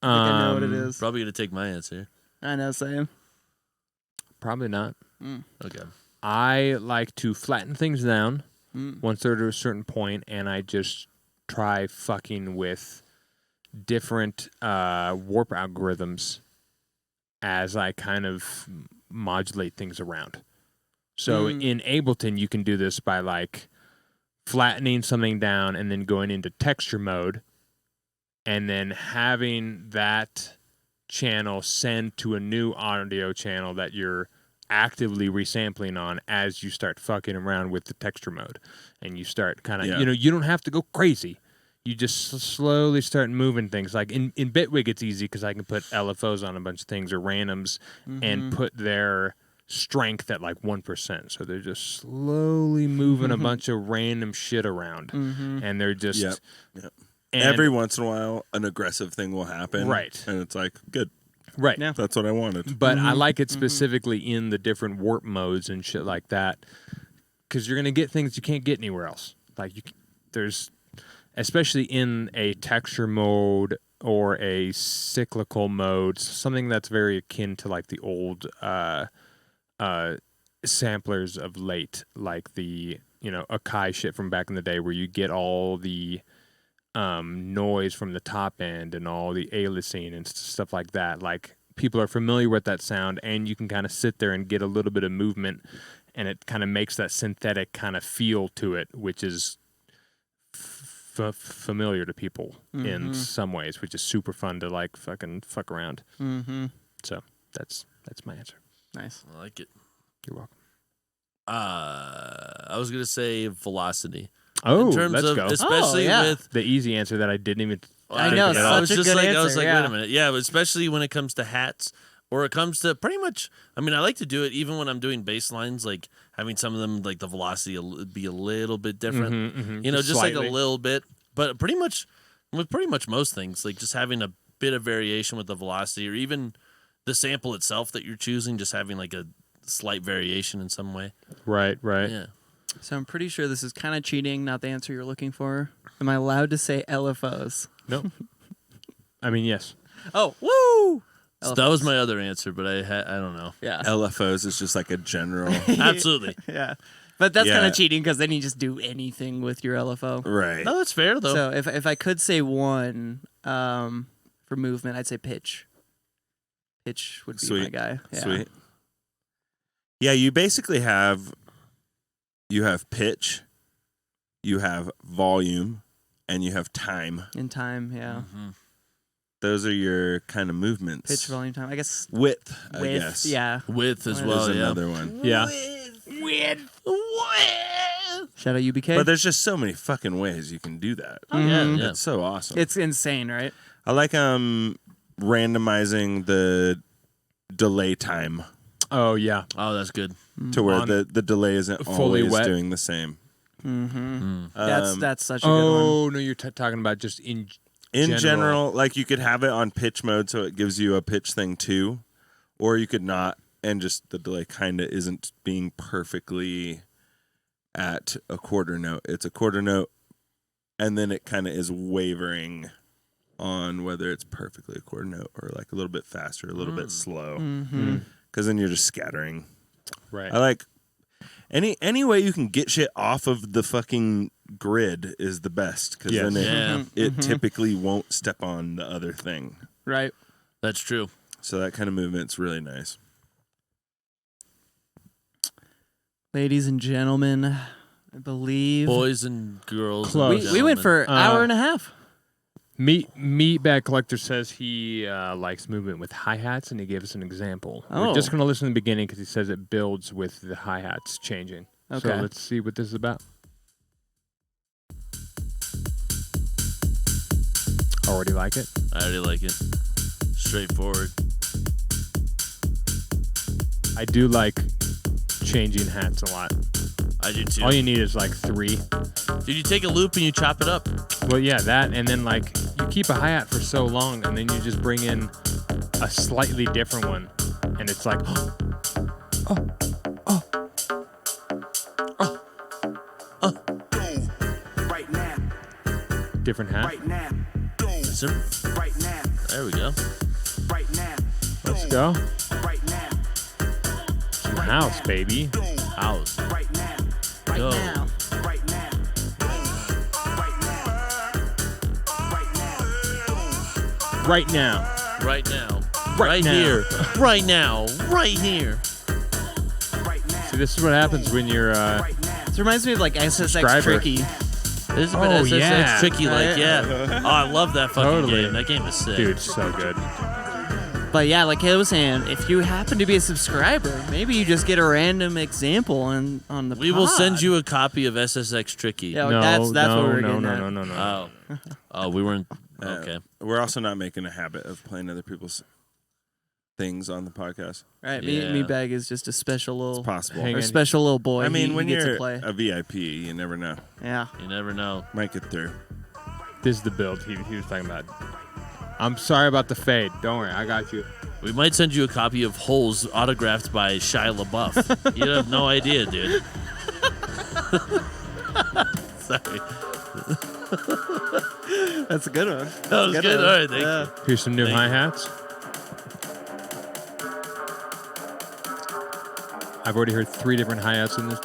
I think I know what it is. Probably gonna take my answer. I know, same. Probably not. Okay. I like to flatten things down Mm. once they're to a certain point, and I just try fucking with different warp algorithms as I kind of modulate things around. So in Ableton, you can do this by like flattening something down and then going into texture mode, and then having that channel send to a new audio channel that you're actively resampling on as you start fucking around with the texture mode. And you start kind of, you don't have to go crazy. You just slowly start moving things. Like in Bitwig, it's easy because I can put LFOs on a bunch of things or randoms and put their strength at like 1%. So they're just slowly moving a bunch of random shit around. And they're just... Yep. And Every once in a while, an aggressive thing will happen. Right. And it's like, good. Right. Yeah. That's what I wanted. But I like it specifically in the different warp modes and shit like that, because you're gonna get things you can't get anywhere else. Like there's, especially in a texture mode or a cyclical mode, something that's very akin to like the old samplers of late, like the Akai shit from back in the day, where you get all the noise from the top end and all the aliasing and stuff like that. Like people are familiar with that sound, and you can kind of sit there and get a little bit of movement, and it kind of makes that synthetic kind of feel to it, which is familiar to people in some ways, which is super fun to like fucking fuck around. So that's my answer. Nice. I like it. You're welcome. I was gonna say velocity. Oh, In terms let's of, go. especially yeah. with The easy answer that I didn't even. I know, think such at all. I was a just good like, I answer, was like, yeah. wait a minute. Yeah, but especially when it comes to hats, or it comes to pretty much, I mean, I like to do it even when I'm doing bass lines, like having some of them, like the velocity be a little bit different. Just like slightly. a little bit. But pretty much, with pretty much most things, like just having a bit of variation with the velocity, or even the sample itself that you're choosing, just having like a slight variation in some way. Right. Yeah. So I'm pretty sure this is kind of cheating, not the answer you're looking for. Am I allowed to say LFOs? No. I mean, yes. Oh, woo! So that was my other answer, but I don't know. Yeah. LFOs is just like a general. Absolutely. Yeah. But that's kind Yeah. of cheating because then you just do anything with your LFO. Right. No, that's fair though. So if I could say one for movement, I'd say pitch. Pitch would be my Sweet. guy. Yeah. Sweet. Yeah, you basically have pitch, you have volume, and you have time. In time, yeah. Those are your kind of movements. Pitch, volume, time. I guess Width, I width. guess. Yeah. Width as Is well, Is yeah. another one. Yeah. Shout out UBK. But there's just so many fucking ways you can do that. Oh, yeah, yeah. It's so awesome. It's insane, right? I like randomizing the delay time Oh yeah. Oh, that's good. to where On- the delay isn't fully always wet. doing the same. That's such a good one. Oh no, you're talking about just in In general. general, like you could have it on pitch mode so it gives you a pitch thing too, or you could not, and just the delay kind of isn't being perfectly at a quarter note. It's a quarter note, and then it kind of is wavering on whether it's perfectly a quarter note or like a little bit faster, a little bit slow, because then you're just scattering. Right. I like any way you can get shit off of the fucking grid is the best, because Yes. then Yeah, it typically won't step on the other thing. Right. that's true. So that kind of movement's really nice. Ladies and gentlemen, I believe Boys and girls. Close. And we went for an hour and a half. MeatBag Collector says he likes movement with hi-hats, and he gave us an example. We're just going to listen to the beginning because he says it builds with the hi-hats changing. Okay. So let's see what this is about. Already like it? I already like it. Straightforward. I do like changing hats a lot. I do too. All you need is like 3. Dude, you take a loop and you chop it up. Well, yeah, that, and then like you keep a hi-hat for so long, and then you just bring in a slightly different one, and it's like, Right now, different hat. right now, Yes, sir. right now, There we go. right now, Let's go. right now, Some house, baby. House. right now, Go. right now, right now, Right now. Right now. Right now. here. Right now. Right here. right now, See, this is what happens when you're right now. This reminds me of like SSX Subscriber. Tricky. This is Oh, SSX yeah. tricky, like, yeah. Oh, I love that fucking Totally. game. That game is sick. dude, so good. But yeah, like Caleb was saying, if you happen to be a subscriber, maybe you just get a random example on the We will pod. send you a copy of SSX Tricky. Yeah, No, that's what no, we're no, getting no, at. no, no, no. Oh, we weren't. Okay. We're also not making a habit of playing other people's things on the podcast. Right, Yeah. MeatBag is just a special It's little, possible. Hang or on. special little boy. I mean, he when gets you're to play. a VIP, you never know. Yeah. You never know. Might get through. This is the build he was talking about. I'm sorry about the fade. Don't worry, I got you. We might send you a copy of Holes autographed by Shia LaBeouf. You have no idea, dude. Sorry. That's a good one. That was good. All right, thank you. Here's some new Thank you. hi-hats. I've already heard 3 different hi-hats in this.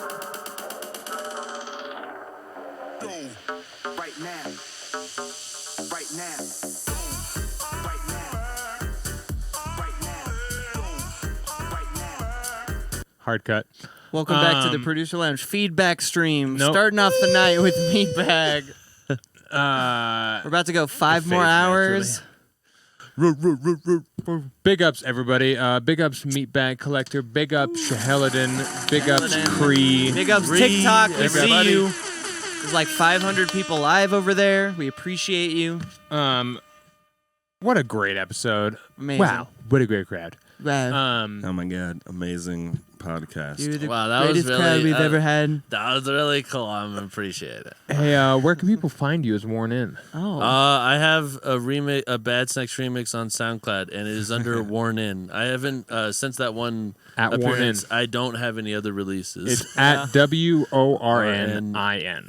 Right now, right now, right now, right now, right now. Hard cut. Welcome back to the Producer Lounge feedback stream. Nope. Starting off the night with MeatBag. We're about to go 5 more fades hours. Big ups, everybody. Big ups, MeatBag Collector. Big ups, Shaheladen. Big ups, Cree. Big ups Ree, TikTok. We everybody. see you. There's like 500 people live over there. We appreciate you. What a great episode. Amazing. Wow. What a great crowd. Wow. Oh my God, amazing podcast. You're the Wow, that was greatest really, crowd we've ever had. That was really cool. I appreciate it. Hey, where can people find you as Worn In? Oh. I have a Bad Snacks remix on SoundCloud, and it is under Worn In. I haven't since that one At Worn In. appearance. I don't have any other releases. It's at WORNIN.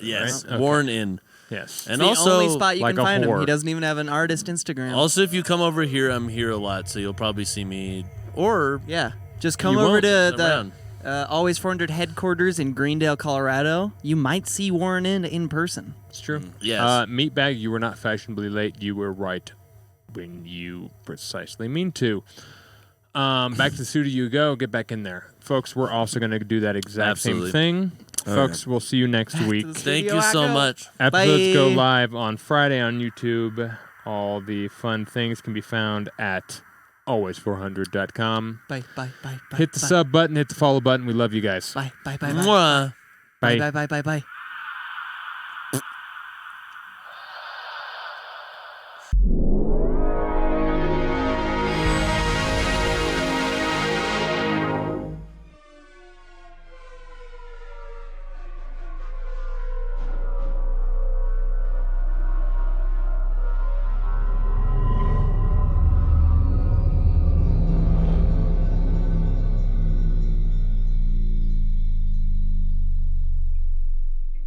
Yes, Right? Okay. Worn In. Yes. And the also, only spot you like can a find him. whore. He doesn't even have an artist Instagram. also, if you come over here, I'm here a lot, so you'll probably see me. Or Yeah. Just come You over won't to around. the Always 400 headquarters in Greendale, Colorado. You might see Warren in person. It's true. yes. Meatbag, you were not fashionably late. You were right when you precisely mean to. Back to the studio you go. Get back in there. Folks, we're also going to do that exact Absolutely. same thing. Folks, we'll see you next week. Thank Studio you so I go. much. Episodes go Bye. live on Friday on YouTube. All the fun things can be found at always400.com. Bye, bye, bye, bye. Hit the bye. sub button, hit the follow button. We love you guys. Bye, bye, bye, bye. Mwah. Bye, Bye. bye, bye, bye, bye.